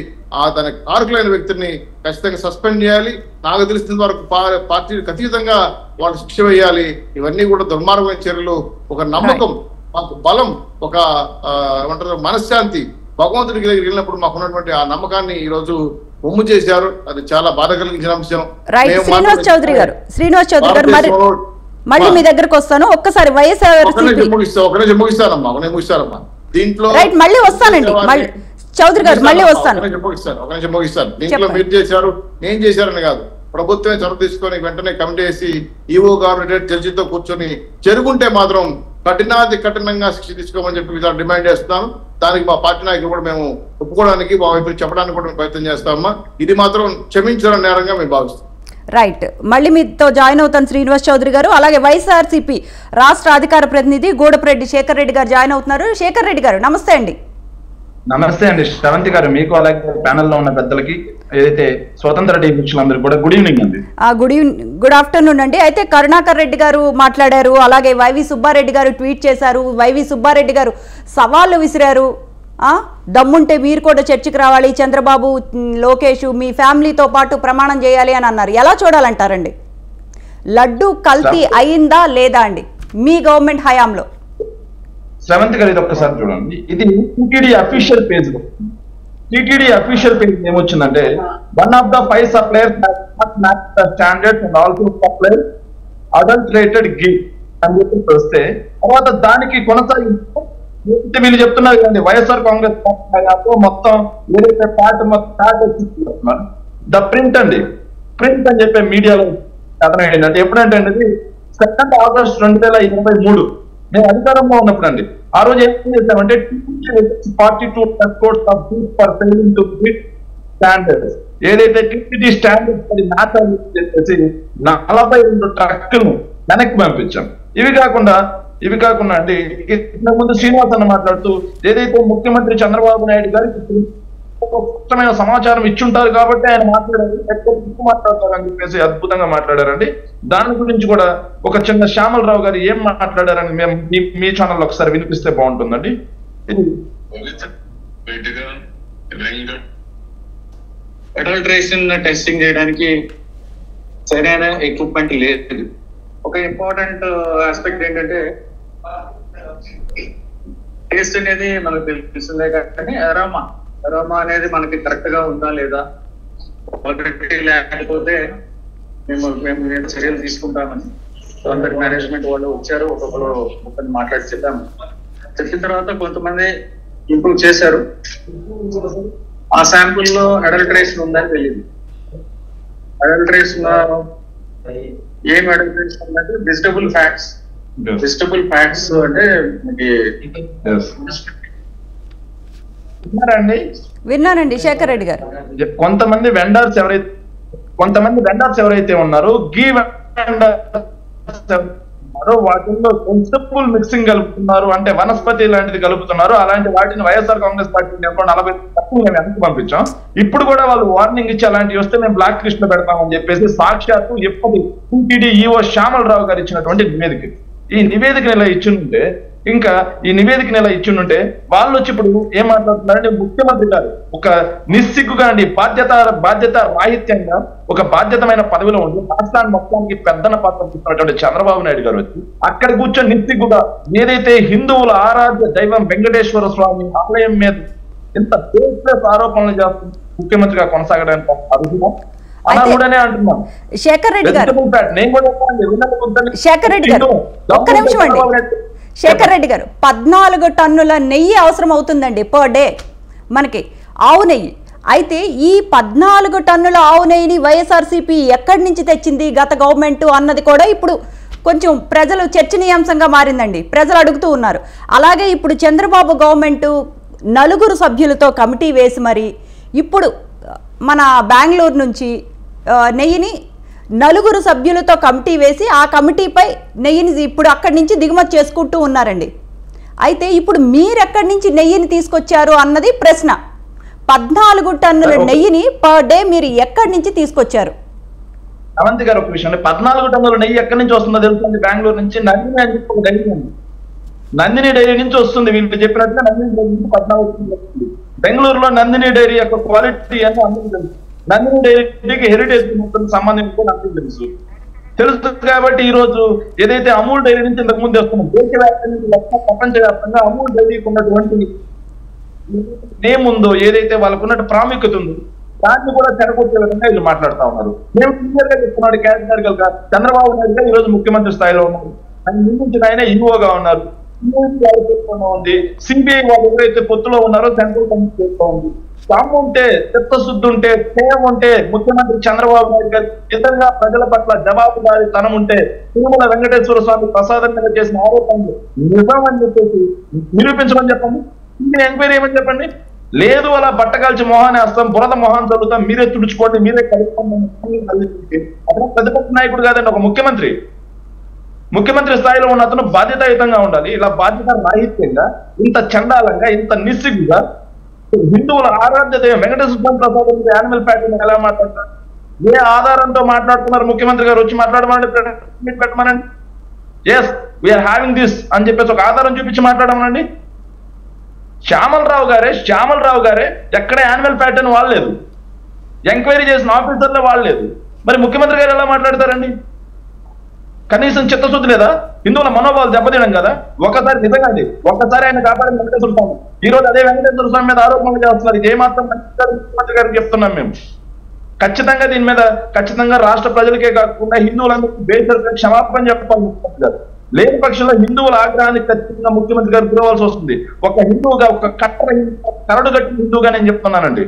దాని కారకులైన వ్యక్తిని ఖచ్చితంగా సస్పెండ్ చేయాలి. నాకు తెలిసిన వరకు పార్టీకి అతీతంగా వాళ్ళు శిక్ష వేయాలి. ఇవన్నీ కూడా దుర్మార్గమైన చర్యలు. ఒక నమ్మకం, మాకు బలం, ఒక ఏమంటారు మనశ్శాంతి భగవంతుడికి దగ్గరికి వెళ్ళినప్పుడు మాకు ఉన్నటువంటి ఆ నమ్మకాన్ని ఈ రోజు ఒమ్ము చేశారు. అది చాలా బాధ కలిగించిన అంశం. శ్రీనివాస్ చౌదరి గారు మళ్ళీ మీ దగ్గరకు వస్తాను. ఒక్కసారి వైఎస్ఆర్ ముగిస్తారమ్మా దీంట్లో మళ్ళీ వస్తానండి. చౌదరి గారు మళ్ళీ వస్తాను. ముగిస్తాను. దీంట్లో మీరు చేశారు, నేను చేశారని కాదు, ప్రభుత్వమే చొరవ తీసుకొని వెంటనే కమిటీ వేసి ఈఓ గారు జడ్జితో కూర్చొని చెరుకుంటే మాత్రం కఠినంగా శిక్ష తీసుకోమని చెప్పి డిమాండ్ చేస్తున్నాను. దానికి మా పార్టీ నాయకులు కూడా మేము ఒప్పుకోవడానికి, మా వైపు చెప్పడానికి కూడా ప్రయత్నం చేస్తామమ్మా. ఇది మాత్రం క్షమించడం నేరంగా మేము భావిస్తాం. రైట్, మళ్ళీ మీతో జాయిన్ అవుతాను శ్రీనివాస్ చౌదరి గారు. అలాగే వైఎస్ఆర్సీపీ రాష్ట్ర అధికార ప్రతినిధి గూడప్రెడ్డి శేఖర్ రెడ్డి గారు జాయిన్ అవుతున్నారు. శేఖర్ రెడ్డి గారు నమస్తే అండి. నమస్తే అండి శ్రవంతి గారు, మీకు అలాగే ప్యానెల్లో ఉన్న పెద్దలకి, ఏదైతే స్వతంత్ర టీవీలందరికీ కూడా గుడ్ ఈవినింగ్ అండి. గుడ్ ఆఫ్టర్నూన్ అండి. అయితే కరుణాకర్ రెడ్డి గారు మాట్లాడారు, అలాగే వైవి సుబ్బారెడ్డి గారు ట్వీట్ చేశారు. వైవి సుబ్బారెడ్డి గారు సవాళ్లు విసిరారు. దమ్ముంటే మీరు కూడా చర్చకు రావాలి, చంద్రబాబు లోకేష్ మీ ఫ్యామిలీతో పాటు ప్రమాణం చేయాలి అని అన్నారు. ఎలా చూడాలంటారండి? లడ్డు కల్తీ అయిందా లేదా అండి మీ గవర్నమెంట్ హయాంలో? శ్రవంతి గారు ఇది ఒక్కసారి చూడండి. ఇది టీటీడీ అఫీషియల్ పేజ్ లో, టీటీడీ అఫీషియల్ పేజ్ ఏమొచ్చిందంటే, one of the 5 suppliers standards and also supply adulterated ghee అని చెప్పి వస్తే, తర్వాత దానికి కొనసాగింపు వీళ్ళు చెప్తున్నారు కదండి, వైఎస్ఆర్ కాంగ్రెస్ మొత్తం ఏదైతే ద ప్రింట్ అండి, ప్రింట్ అని చెప్పే మీడియాలో కథనం ఏంటంటే, ఎప్పుడంటే అండి 2 ఆగస్టు 2023 మేము అధికారంలో ఉన్నప్పుడు అండి, ఆ రోజు ఏం చేస్తామంటే 42 crores of fees for failing to meet standards, ఏదైతే టీటీడీ స్టాండర్డ్స్ అది మ్యాచ్ అని చెప్పేసి 42 ట్రక్కులను వెనక్కి పంపించాం. ఇవి కాకుండా అండి, ఇంతకు ముందు శ్రీనివాస్ అన్న మాట్లాడుతూ ఏదైతే ముఖ్యమంత్రి చంద్రబాబు నాయుడు గారికి స్పష్టమైన సమాచారం ఇచ్చుంటారు కాబట్టి ఆయన మాట్లాడతారు అని చెప్పేసి అద్భుతంగా మాట్లాడారండి. దాని గురించి కూడా ఒక చిన్న శ్యామలరావు గారు ఏం మాట్లాడారని మేము మీ ఛానల్లో ఒకసారి వినిపిస్తే బాగుంటుందండి. అడల్టరేషన్ టెస్టింగ్ చేయడానికి సరైన ఎక్విప్మెంట్ లేదు. ఒక ఇంపార్టెంట్ ఆస్పెక్ట్ ఏంటంటే, టేస్ట్ అనేది మనకు తెలిసిందే కానీ అరోమా అనేది మనకి కరెక్ట్ గా ఉందా లేదా, లేకపోతే మేము చర్యలు తీసుకుంటామని గవర్నమెంట్ మేనేజ్మెంట్ వాళ్ళు వచ్చారు. ఒకరిని మాట్లాడి చెప్పిన తర్వాత కొంతమంది ఇంప్రూవ్ చేశారు. ఆ శాంపుల్ లో అడల్టరేషన్ ఉందని తెలియదు. అడల్టరేషన్ ఏం అడల్టరేషన్ ఉందంటే వెజిటబుల్ ఫ్యాట్స్ అంటే విన్నారండి శేఖర్ రెడ్డి గారు. కొంతమంది వెండర్స్ ఎవరైతే ఉన్నారో గీ వాటిల్లో వెజిటబుల్ మిక్సింగ్ కలుపుతున్నారు, అంటే వనస్పతి లాంటిది కలుపుతున్నారు. అలాంటి వాటిని వైఎస్ఆర్ కాంగ్రెస్ పార్టీ 40 తక్కువ మేము వెనక్కి పంపించాం. ఇప్పుడు కూడా వాళ్ళు వార్నింగ్ ఇచ్చి అలాంటివి వస్తే మేము బ్లాక్ లిస్ట్ లో పెడతామని చెప్పేసి సాక్షాత్తు ఎప్పుడు టీటీడీ ఈఓ శ్యామలరావు గారు ఇచ్చినటువంటి నివేదిక. ఈ నివేదికను ఇలా ఇచ్చిందంటే, వాళ్ళు వచ్చి ఇప్పుడు ఏం మాట్లాడుతున్నారంటే, ముఖ్యమంత్రి గారు ఒక నిస్సిగ్గుగా అండి, బాధ్యత రాహిత్యంగా ఒక బాధ్యతమైన పదవిలో ఉండి రాష్ట్రాన్ని మొత్తానికి పెద్దన పాత్ర తీసుకున్నటువంటి చంద్రబాబు నాయుడు గారు వచ్చి అక్కడ కూర్చొని నిస్సిగ్గుగా ఏదైతే హిందువుల ఆరాధ్య దైవం వెంకటేశ్వర స్వామి ఆలయం మీద ఇంత బేస్లెస్ ఆరోపణలు చేస్తుంది ముఖ్యమంత్రిగా కొనసాగడానికి అర్హుగా అనకూడనే అంటున్నాం. శేఖర్ రెడ్డి గారు ఒక్క నిమిషం అండి. శేఖర్ రెడ్డి గారు 14 టన్నుల నెయ్యి అవసరం అవుతుందండి పర్ డే మనకి, ఆవు నెయ్యి. అయితే ఈ 14 టన్నుల ఆవు నెయ్యిని వైఎస్ఆర్సీపీ ఎక్కడి నుంచి తెచ్చింది గత గవర్నమెంట్ అన్నది కూడా ఇప్పుడు కొంచెం ప్రజలు చర్చనీయాంశంగా మారిందండి. ప్రజలు అడుగుతూ ఉన్నారు. అలాగే ఇప్పుడు చంద్రబాబు గవర్నమెంట్ 4 సభ్యులతో కమిటీ వేసి మరి ఇప్పుడు మన బెంగళూరు నుంచి నెయ్యిని 4 సభ్యులతో కమిటీ వేసి ఆ కమిటీపై నెయ్యిని ఇప్పుడు అక్కడి నుంచి దిగుమతి చేసుకుంటూ ఉన్నారండి. అయితే ఇప్పుడు మీరు ఎక్కడి నుంచి నెయ్యిని తీసుకొచ్చారు అన్నది ప్రశ్న. 14 టన్నుల నెయ్యిని పర్ డే మీరు ఎక్కడి నుంచి తీసుకొచ్చారు? అవంతి గారు ఒక విషయం, 14 టన్నుల నెయ్యి ఎక్కడి నుంచి వస్తుందో తెలుస్తుంది, బెంగళూరు నుంచి నందిని అని చెప్పి ఒక డైరీ ఉంది, నందిని డైరీ నుంచి వస్తుంది. వీళ్ళు చెప్పినట్టుగా నందిని డైరీ నుంచి 14 టన్నులు వస్తుంది. బెంగళూరులో నందిని డైరీ యొక్క క్వాలిటీ అని అందరికీ తెలుసు. నందిని డైరీకి హెరిటేజ్ మొత్తం సంబంధించి అందరికీ తెలుసు కాబట్టి ఈ రోజు ఏదైతే అమూల్ డైరీ నుంచి ఇంతకు ముందు వస్తున్నాం, దేశవ్యాప్తంగా ప్రపంచవ్యాప్తంగా అమూల్ డైరీకి ఉన్నటువంటి నేమ్ ఉందో, ఏదైతే వాళ్ళకు ఉన్నట్టు ప్రాముఖ్యత ఉందో దాన్ని కూడా చెడగొట్టే విధంగా వీళ్ళు మాట్లాడుతూ ఉన్నారు. మేము క్లియర్ గా చెప్తున్నాడు క్యాటగరికల్ గా, చంద్రబాబు నాయుడు గారు ఈ రోజు ముఖ్యమంత్రి స్థాయిలో ఉన్నారు, ఆయన నియమించిన ఆయన ఈఓగా ఉన్నారు, ఉంది, సిబిఐ వాళ్ళు ఎవరైతే పొత్తులో ఉన్నారో సెంట్రల్ కమిటీ చేస్తూ ఉంది. దమ్ము ఉంటే, చిత్తశుద్ధి ఉంటే, స్నేహం ఉంటే ముఖ్యమంత్రి చంద్రబాబు నాయుడు గారు నిజంగా ప్రజల పట్ల జవాబుదారీతనం ఉంటే తిరుమల వెంకటేశ్వర స్వామి ప్రసాదం మీద చేసిన ఆరోపణలు నిజం అని చెప్పేసి నిరూపించమని చెప్పండి, ఎంక్వైరీ ఏమని చెప్పండి. లేదు అలా బట్టకాల్చి మొహాన్ని వేస్తాం, బురద మొహాన్ని చదువుతాం, మీరే తుడుచుకోండి, మీరే కలుపుకోండి. అతను ప్రతిపక్ష నాయకుడు కాదండి, ఒక ముఖ్యమంత్రి స్థాయిలో ఉన్న అతను బాధ్యతాయుతంగా ఉండాలి. ఇలా బాధ్యత రాహిత్యంగా, ఇంత చండాలంగా, ఇంత నిస్సిగ్గుగా హిందువుల ఆరాధ్య దైవం వెంకటేశ్వర స్వామి ప్రసాదం మీద యానిమల్ ప్యాటర్న్ ఎలా మాట్లాడతారు? ఏ ఆధారంతో మాట్లాడుతున్నారు? ముఖ్యమంత్రి గారు వచ్చి మాట్లాడమని పెట్టమనండి. ఎస్ వీఆర్ హ్యావింగ్ దిస్ అని చెప్పేసి ఒక ఆధారం చూపించి మాట్లాడమనండి. శ్యామలరావు గారే ఎక్కడ యానిమల్ ప్యాటర్న్ వాడలేదు, ఎంక్వైరీ చేసిన ఆఫీసర్లే వాడలేదు, మరి ముఖ్యమంత్రి గారు ఎలా మాట్లాడతారండి? కనీసం చిత్తశుద్ధి లేదా? హిందువుల మనోభావాలు దెబ్బతీయడం కదా. ఒకసారి నిజంగా ఒక్కసారి ఆయన కాపాడిన వెంకటేశ్వర స్వామి, ఈ రోజు అదే వెంకటేశ్వర స్వామి మీద ఆరోపణలు చేస్తున్నారు. ఇది ఏమాత్రం ముఖ్యమంత్రి గారికి చెప్తున్నాం మేము. ఖచ్చితంగా దీని మీద రాష్ట్ర ప్రజలకే కాకుండా హిందువులందరికీ బేసరిగా క్షమాపణ చెప్పాలి ముఖ్యమంత్రి గారు. లేని పక్షంలో హిందువుల ఆగ్రహానికి ఖచ్చితంగా ముఖ్యమంత్రి గారు గురవలసి వస్తుంది. ఒక హిందువుగా, ఒక కరడుగట్టిన హిందువుగా నేను చెప్తున్నానండి,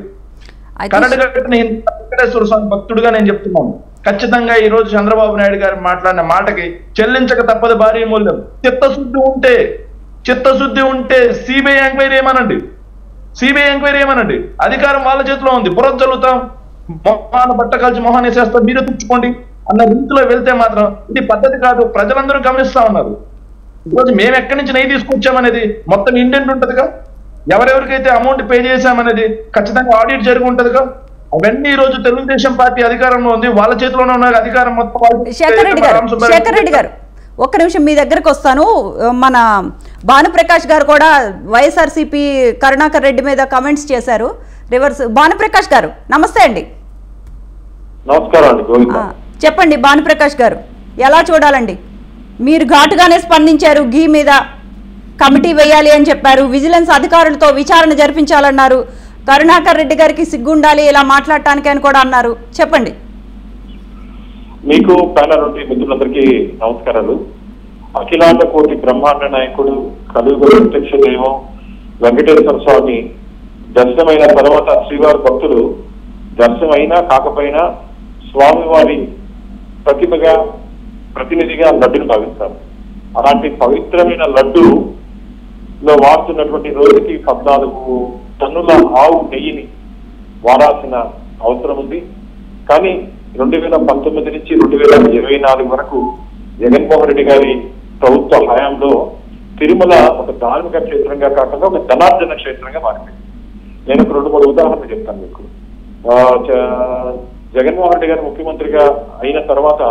కరడుగట్టిన వెంకటేశ్వర స్వామి భక్తుడుగా నేను చెప్తున్నాను. ఖచ్చితంగా ఈ రోజు చంద్రబాబు నాయుడు గారు మాట్లాడిన మాటకి చెల్లించక తప్పదు భారీ మూల్యం. చిత్తశుద్ధి ఉంటే సిబిఐ ఎంక్వైరీ ఏమనండి. అధికారం వాళ్ళ చేతిలో ఉంది. బురద చల్లుతాం, మొహాన్ని బట్ట కాల్చి మొహాన్ని వేసేస్తాం, మీరే తుడుచుకోండి అన్న రీతిలో వెళ్తే మాత్రం ఇది పద్ధతి కాదు. ప్రజలందరూ గమనిస్తా ఉన్నారు. ఈరోజు మేము ఎక్కడి నుంచి నెయ్యి తీసుకొచ్చామనేది మొత్తం ఇండెంట్ ఉంటుందిగా, ఎవరెవరికైతే అమౌంట్ పే చేశామనేది ఖచ్చితంగా ఆడిట్ జరిగి ఉంటుందిగా. అవన్నీ ఈ రోజు తెలుగుదేశం పార్టీ అధికారంలో ఉంది, వాళ్ళ చేతిలోనే ఉన్న అధికారం మొత్తం. శేఖర్ రెడ్డి గారు ఒక్క నిమిషం మీ దగ్గరకు వస్తాను. మన భానుప్రకాష్ గారు కూడా వైఎస్ఆర్సీపీ కరుణాకర్ రెడ్డి మీద కమెంట్స్ చేశారు. రివర్స్ భానుప్రకాష్ గారు నమస్తే అండి. నమస్కారం అండి. చెప్పండి భానుప్రకాష్ గారు, ఎలా చూడాలండి? మీరు ఘాటుగానే స్పందించారు, ఘీ మీద కమిటీ వేయాలి అని చెప్పారు, విజిలెన్స్ అధికారులతో విచారణ జరిపించాలన్నారు, కరుణాకర్ రెడ్డి గారికి సిగ్గుండాలి ఇలా మాట్లాడటానికి అని కూడా అన్నారు. చెప్పండి. మీకు ప్యానల్ నుండి మిత్రులందరికీ నమస్కారాలు. అఖిలాండ కోటి బ్రహ్మాండ నాయకుడు కలియుగ ప్రత్యక్ష దైవం వెంకటేశ్వర స్వామి దర్శనమైన తర్వాత శ్రీవారి భక్తులు దర్శనమైనా కాకపోయినా స్వామివారి ప్రతినిధిగా లడ్డును భావిస్తారు. అలాంటి పవిత్రమైన లడ్డులో వాడుతున్నటువంటి రోజుకి 14 టన్నుల ఆవు నెయ్యిని వాడాల్సిన అవసరం ఉంది. కానీ 2019 నుంచి 2024 వరకు జగన్మోహన్ రెడ్డి గారి ప్రభుత్వ హయాంలో తిరుమల ఒక ధార్మిక క్షేత్రంగా కాకుండా ఒక ధనార్జన క్షేత్రంగా మారింది. నేను 2-3 ఉదాహరణలు చెప్తాను మీకు. జగన్మోహన్ రెడ్డి గారు ముఖ్యమంత్రిగా అయిన తర్వాత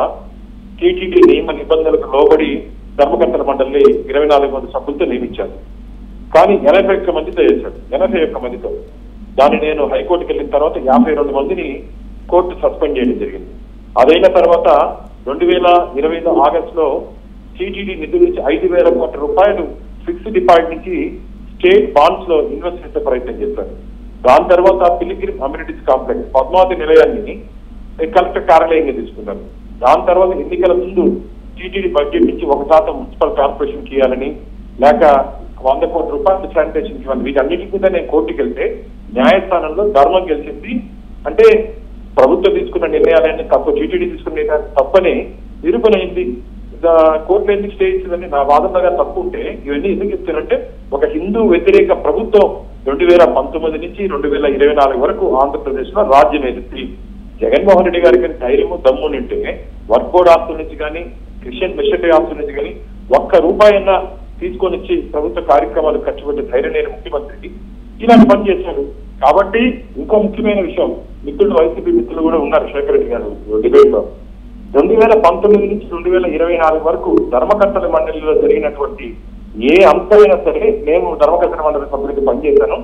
టీటీడీ నియమ నిబంధనలకు లోబడి ధర్మకర్తల మండలిని 24 మంది సభ్యులతో నియమించారు. కానీ 81 మందితో చేశాడు. 81 మందితో. దాన్ని నేను హైకోర్టుకి వెళ్ళిన తర్వాత 52 మందిని కోర్టు సస్పెండ్ చేయడం జరిగింది. అదైన తర్వాత 2020 ఆగస్టులో టీటీడీ నిధుల నుంచి 5,000 కోట్ల రూపాయలు ఫిక్స్డ్ డిపాజిట్ నుంచి స్టేట్ బాండ్స్ లో ఇన్వెస్ట్ చేసే ప్రయత్నం చేశారు. దాని తర్వాత పిలిగ్రిమ్ అమ్యూనిటీస్ కాంప్లెక్స్ పద్మావతి నిలయాన్ని కలెక్టర్ కార్యాలయంగా తీసుకున్నారు. దాని తర్వాత ఎన్నికల ముందు టీటీడీ బడ్జెట్ నుంచి 1% మున్సిపల్ కార్పొరేషన్ ఇవ్వాలని, లేక 100 కోట్ల రూపాయలు శానిటేషన్ ఇవ్వాలి. వీటన్నిటి మీద నేను కోర్టుకి వెళ్తే న్యాయస్థానంలో ధర్మం గెలిచింది. అంటే ప్రభుత్వం తీసుకున్న నిర్ణయాలన్నీ తప్పు, టీటీడీ తీసుకున్న నిర్ణయాలు తప్పని నిరూపణ అయింది. కోర్టులో ఎందుకు స్టే ఇచ్చిందని నా వాదనగా తప్పు ఉంటే ఇవన్నీ ఎందుకు ఇస్తారంటే ఒక హిందూ వ్యతిరేక ప్రభుత్వం 2019 నుంచి 2024 వరకు ఆంధ్రప్రదేశ్ లో రాజ్యం ఎదుర్చి జగన్మోహన్ రెడ్డి గారికి ధైర్యము దమ్ము నింటే వర్క్ బోర్డ్ ఆస్తుల నుంచి కానీ క్రిస్టియన్ మిషనరీ ఆస్తుల నుంచి కానీ ₹1 తీసుకొని వచ్చి ప్రభుత్వ కార్యక్రమాలు ఖర్చు పెట్టే ధైర్యం లేని ముఖ్యమంత్రికి ఇలాంటి పని చేశారు. కాబట్టి ఇంకో ముఖ్యమైన విషయం, మిత్రులు వైసీపీ మిత్రులు కూడా ఉన్నారు, శేఖర్ రెడ్డి గారు డిబేట్ లో 2019 నుంచి 2024 వరకు ధర్మకర్తల మండలిలో జరిగినటువంటి ఏ అంశమైనా సరే మేము ధర్మకర్తల మండలి సభ్యులకి పనిచేశాను.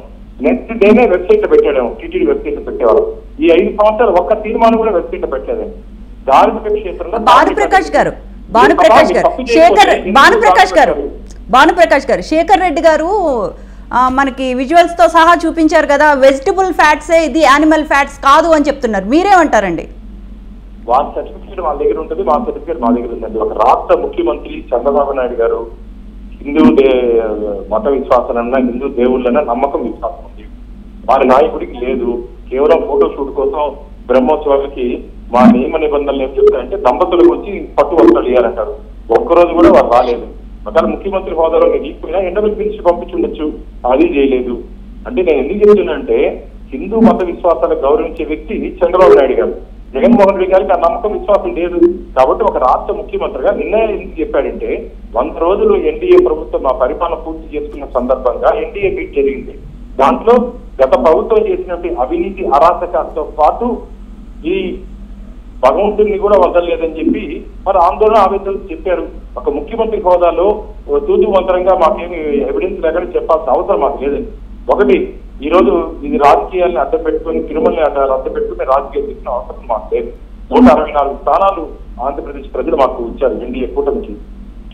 నెక్స్ట్ డేనే వెబ్సైట్ లో పెట్టాము, టీటీడీ వెబ్సైట్ పెట్టేవారు. ఈ 5 సంవత్సరాలు ఒక్క తీర్మానం కూడా వెబ్సైట్ లో పెట్టలేదండి. ధార్మిక క్షేత్రంలో భానుప్రకాష్ గారు శేఖర్ రెడ్డి గారు మనకి విజువల్స్ తో సహా చూపించారు కదా, వెజిటబుల్ ఫ్యాట్సే ఇది, యానిమల్ ఫ్యాట్స్ కాదు అని చెప్తున్నారు. మీరేమంటారండి? వాళ్ళ సర్టిఫికేట్ వాళ్ళ దగ్గర ఉంటుంది, మా సర్టిఫికేట్ మా దగ్గర ఉందండి. ఒక రాష్ట్ర ముఖ్యమంత్రి చంద్రబాబు నాయుడు గారు హిందూ మత విశ్వాసాలన్నా హిందూ దేవుళ్ళన్నా నమ్మకం విశ్వాసం ఉంది. వారి నాయకుడికి లేదు. కేవలం ఫోటో షూట్ కోసం బ్రహ్మోత్సవాలకి మా నియమ నిబంధనలు ఏం చెప్తారంటే దంపతులకు వచ్చి పట్టు వస్త్రాలు ఇవ్వాలంటారు. ఒక్కరోజు కూడా వారు రాలేదు. ఒకవేళ ముఖ్యమంత్రి హోదాలో నేను ఇప్పుడైనా ఎండబెల్ పిలిచి పంపించుండొచ్చు, అది చేయలేదు. అంటే నేను ఎందుకు చెప్తున్నా అంటే హిందూ మత విశ్వాసాలకు గౌరవించే వ్యక్తి చంద్రబాబు నాయుడు గారు. జగన్మోహన్ రెడ్డి గారికి ఆ నమ్మకం విశ్వాసం లేదు. కాబట్టి ఒక రాష్ట్ర ముఖ్యమంత్రిగా నిన్న ఎందుకు చెప్పాడంటే 100 రోజులు ఎన్డీఏ ప్రభుత్వం మా పరిపాలన పూర్తి చేసుకున్న సందర్భంగా ఎన్డీఏ మీట్ జరిగింది. దాంట్లో గత ప్రభుత్వం చేసినటువంటి అవినీతి అరాచకాలతో పాటు ఈ భగవంతుడిని కూడా వదలలేదని చెప్పి మరి ఆందోళన ఆవేదన చెప్పారు. ఒక ముఖ్యమంత్రి హోదాలో తూతు మంత్రంగా మాకేమి ఎవిడెన్స్ లేకుండా చెప్పాల్సిన అవసరం మాకు లేదండి. ఒకటి, ఈ రోజు ఇది రాజకీయాన్ని అడ్డం పెట్టుకుని తిరుమలని అడ్డం పెట్టుకుని రాజకీయాలు చేసిన అవసరం మాకు లేదు. 164 స్థానాలు ఆంధ్రప్రదేశ్ ప్రజలు మాకు ఇచ్చారు ఎన్డీఏ కూటమికి.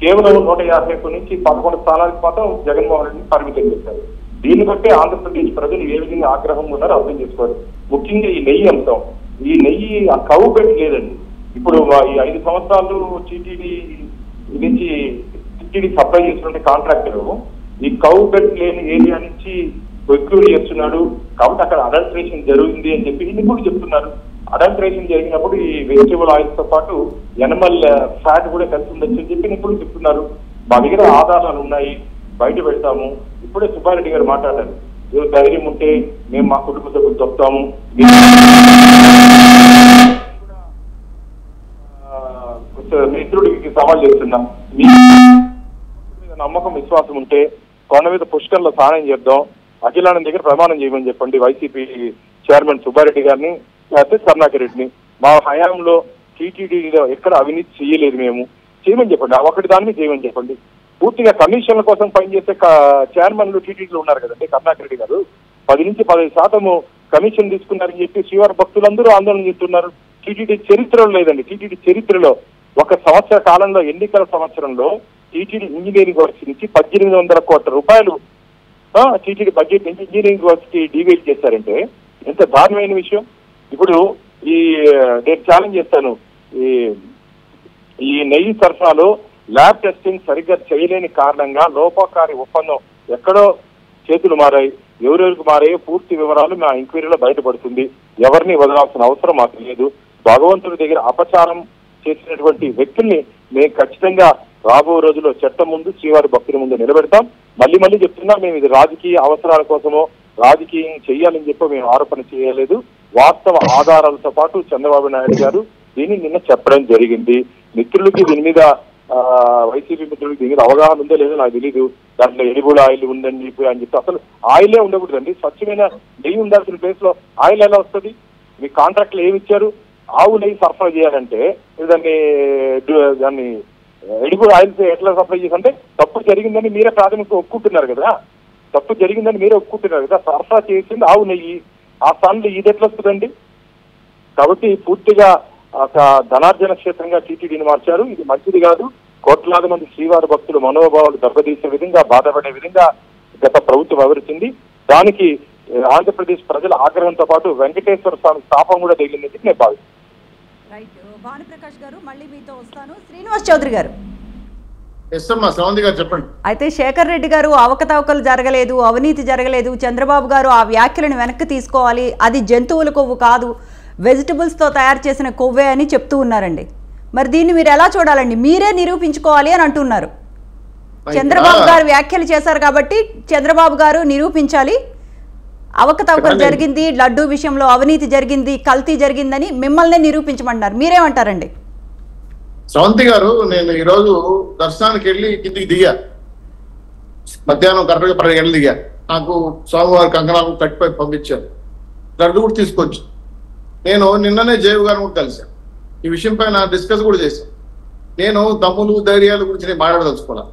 కేవలం 151 నుంచి 11 స్థానాలకు మాత్రం జగన్మోహన్ రెడ్డిని పరిమితం చేశారు. దీన్ని బట్టి ఆంధ్రప్రదేశ్ ప్రజలు ఏ విధంగా ఆగ్రహం ఉన్నారో అర్థం చేసుకోవాలి. ముఖ్యంగా ఈ నెయ్యి అంశం, ఈ నెయ్యి ఆ కవ్వు పెట్టి లేదండి. ఇప్పుడు ఈ 5 సంవత్సరాలు టీటీడీ సప్లై చేసినటువంటి కాంట్రాక్టర్ ఈ కవ్వు పెట్టి లేని ఏరియా నుంచి ఎక్యూర్ చేస్తున్నాడు. కాబట్టి అక్కడ అడల్ట్రేషన్ జరిగింది అని చెప్పి నిపుణులు చెప్తున్నారు. అడల్ట్రేషన్ జరిగినప్పుడు ఈ వెజిటబుల్ ఆయిల్స్ తో పాటు ఎనిమల్ ఫ్యాట్ కూడా కలిసి ఉండొచ్చు అని చెప్పి నిపుణులు చెప్తున్నారు. మా దగ్గర ఆధారాలు ఉన్నాయి, బయట పెడతాము. ఇప్పుడే సుబ్బారెడ్డి గారు మాట్లాడారు, ధైర్యం ఉంటే మేము మా కుటుంబ సభ్యులు చెప్తాము, మిత్రుడికి సవాల్ చేస్తున్నాం. మీ నమ్మకం విశ్వాసం ఉంటే కొండ మీద పుష్కర్లో స్నానం చేద్దాం, అఖిలానంద దగ్గర ప్రమాణం చేయమని చెప్పండి వైసీపీ చైర్మన్ సుబ్బారెడ్డి గారిని, లేకపోతే కరుణాకర్ రెడ్డిని. మా హయాంలో టీటీడీలో ఎక్కడ అవినీతి చేయలేదు, మేము చేయమని చెప్పండి. ఒకటి దాని మీద చేయమని చెప్పండి. పూర్తిగా కమిషన్ల కోసం పనిచేసే చైర్మన్లు టీటీడీలో ఉన్నారు కదండి. కరుణాకర్ రెడ్డి గారు 10 నుంచి 15% కమిషన్ తీసుకున్నారని చెప్పి శ్రీవారి భక్తులందరూ ఆందోళన చేస్తున్నారు. టీటీడీ చరిత్రలో లేదండి. టీటీడీ చరిత్రలో 1 సంవత్సర కాలంలో ఎన్నికల సంవత్సరంలో టీటీడీ ఇంజనీరింగ్ వర్క్స్ నుంచి 1800 కోట్ల రూపాయలు టీటీడీ బడ్జెట్ నుంచి ఇంజనీరింగ్ వర్క్స్ కి డివైడ్ చేశారంటే ఎంత దారుణమైన విషయం. ఇప్పుడు నేను ఛాలెంజ్ చేస్తాను, ఈ నెయ్యి సరఫరాలో ల్యాబ్ టెస్టింగ్ సరిగ్గా చేయలేని కారణంగా లోపకారి ఒప్పందం ఎక్కడో చేతులు మారాయి. ఎవరెవరికి మారాయో పూర్తి వివరాలు మా ఎంక్వైరీలో బయటపడుతుంది. ఎవరిని వదలాల్సిన అవసరం మాకు లేదు. భగవంతుడి దగ్గర అపచారం చేసినటువంటి వ్యక్తుల్ని మేము ఖచ్చితంగా రాబో రోజుల్లో చట్టం ముందు శ్రీవారి భక్తుల ముందు నిలబెడతాం. మళ్ళీ చెప్తున్నా, మేము ఇది రాజకీయ అవసరాల కోసమో రాజకీయం చేయాలని చెప్పి మేము ఆరోపణ చేయలేదు. వాస్తవ ఆధారాలతో పాటు చంద్రబాబు నాయుడు గారు దీన్ని నిన్న చెప్పడం జరిగింది. మిత్రులకి దీని మీద వైసీపీ మిత్రులకి దీని మీద అవగాహన ఉందో లేదో నాకు తెలీదు. దాంట్లో ఎడిబుల్ ఆయిల్ ఉందని చెప్పి అని చెప్పి అసలు ఆయిలే ఉండకూడదండి. స్వచ్ఛమైన నెయ్యి ఉండాల్సిన ప్లేస్ లో ఆయిల్ ఎలా వస్తుంది? మీ కాంట్రాక్ట్లు ఏమి ఇచ్చారు? ఆవు నెయ్యి సరఫరా చేయాలంటే దాన్ని ఎడిబుల్ ఆయిల్స్ ఎట్లా సప్లై చేయాలంటే తప్పు జరిగిందని మీరే ప్రాథమికంగా ఒప్పుకుంటున్నారు కదా. తప్పు జరిగిందని మీరే ఒప్పుకుంటున్నారు కదా. సరఫరా చేసింది ఆవు నెయ్యి, ఆ స్థానంలో ఇది ఎట్లా వస్తుందండి? కాబట్టి పూర్తిగా ఒక ధనార్జన క్షేత్రంగా టీటీడీని మార్చారు. ఇది మంచిది కాదు. కోట్లాది మంది శ్రీవారి భక్తులు మనోభావాలు దెబ్బతీసే విధంగా, బాధపడే విధంగా గత ప్రభుత్వం వివరించింది. దానికి ఆంధ్రప్రదేశ్ ప్రజల ఆగ్రహంతో పాటు వెంకటేశ్వర స్వామి స్థాపం కూడా తగిలిందని నేను భావిస్తున్నాను. భానుప్రకాష్ గారు, మళ్ళీ మీతో వస్తాను. శ్రీనివాస్ చౌదరి గారు, చెప్పండి. అయితే శేఖర్ రెడ్డి గారు అవకతవకలు జరగలేదు, అవినీతి జరగలేదు, చంద్రబాబు గారు ఆ వ్యాఖ్యలను వెనక్కి తీసుకోవాలి, అది జంతువుల కొవ్వు కాదు, వెజిటబుల్స్తో తయారు చేసిన కొవ్వే అని చెప్తూ ఉన్నారండి. మరి దీన్ని మీరు ఎలా చూడాలండి? మీరే నిరూపించుకోవాలి అని అంటున్నారు. చంద్రబాబు గారు వ్యాఖ్యలు చేశారు కాబట్టి చంద్రబాబు గారు నిరూపించాలి, అవకతవకలు జరిగింది, లడ్డూ విషయంలో అవినీతి జరిగింది, కల్తీ జరిగిందని మిమ్మల్ని నిరూపించమంటారు. మీరేమంటారండి? శ్రవంతి గారు, నేను ఈరోజు దర్శనానికి వెళ్ళి కిందికి దిగా, మధ్యాహ్నం కరెక్ట్గా 12 గంటలు దిగా. నాకు స్వామివారి కంకణాలు కట్టిపోయి పంపించారు, లడ్డు కూడా తీసుకొచ్చి. నేను నిన్ననే జేవు గారిని కూడా కలిశాను. ఈ విషయం పైన డిస్కస్ కూడా చేశాం. నేను దమ్ములు ధైర్యాల గురించి నేను మాట్లాడదలుచుకోవాలి.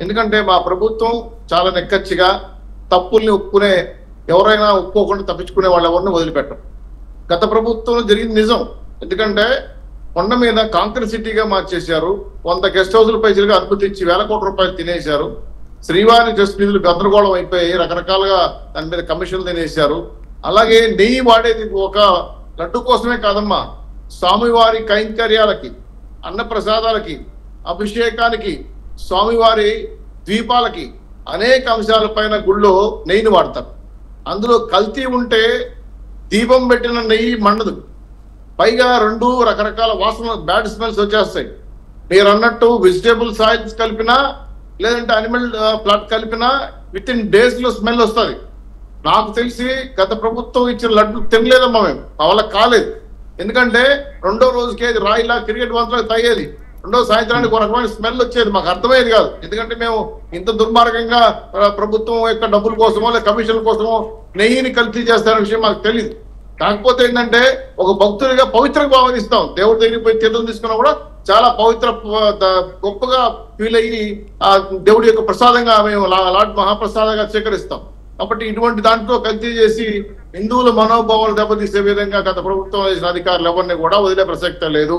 ఎందుకంటే మా ప్రభుత్వం చాలా నెక్కచ్చిగా తప్పుల్ని ఒప్పుకునే, ఎవరైనా ఒప్పుకోకుండా తప్పించుకునే వాళ్ళు ఎవరిని వదిలిపెట్టం. గత ప్రభుత్వంలో జరిగింది నిజం. ఎందుకంటే కొండ మీద కాంక్రీట్ సిటీగా మార్చేశారు. 100 గెస్ట్ హౌస్ల పైసలుగా అనుమతించి వేల కోట్ల రూపాయలు తినేశారు. శ్రీవారి ట్రస్ట్ నిధులు గందరగోళం అయిపోయి రకరకాలుగా దాని మీద కమిషన్లు తినేశారు. అలాగే నెయ్యి వాడేది ఒక లడ్డు కోసమే కాదమ్మా, స్వామివారి కైంకర్యాలకి, అన్నప్రసాదాలకి, అభిషేకానికి, స్వామివారి ద్వీపాలకి అనేక అంశాలపైన గుళ్ళో నెయ్యిని వాడతారు. అందులో కల్తీ ఉంటే దీపం పెట్టిన నెయ్యి మండదు. పైగా 2 రకరకాల వాసన, బ్యాడ్ స్మెల్స్ వచ్చేస్తాయి. మీరు అన్నట్టు వెజిటేబుల్స్ ఆయిల్స్ కలిపినా లేదంటే అనిమల్ ప్లాట్ కలిపినా విత్ ఇన్ డేస్ లో స్మెల్ వస్తుంది. నాకు తెలిసి గత ప్రభుత్వం ఇచ్చిన లడ్డు తినలేదమ్మా మేము, మా వల్ల కాలేదు. ఎందుకంటే 2వ రోజుకి అది రాయిలా క్రికెట్ వంతలో తయ్యేది, 2వ సాయంత్రానికి ఒక రకమైన స్మెల్ వచ్చేది. మాకు అర్థమయ్యేది కాదు. ఎందుకంటే మేము ఇంత దుర్మార్గంగా ప్రభుత్వం యొక్క డబ్బుల కోసమో లేదా కమిషన్ కోసమో నెయ్యిని కల్తీ చేస్తారనే విషయం మాకు తెలియదు. కాకపోతే ఏంటంటే ఒక భక్తుడిగా పవిత్రంగా భావనిస్తాం. దేవుడి దగ్గరికి పోయి తీర్థం తీసుకున్నా కూడా చాలా పవిత్ర గొప్పగా ఫీల్ అయ్యి ఆ దేవుడి యొక్క ప్రసాదంగా మేము లార్డ్ మహాప్రసాదంగా స్వీకరిస్తాం. కాబట్టి ఇటువంటి దాంట్లో కల్తీ చేసి హిందువుల మనోభావాలు దెబ్బతీసే విధంగా గత ప్రభుత్వం చేసిన అధికారులు ఎవరిని కూడా వదిలే ప్రసక్తే లేదు.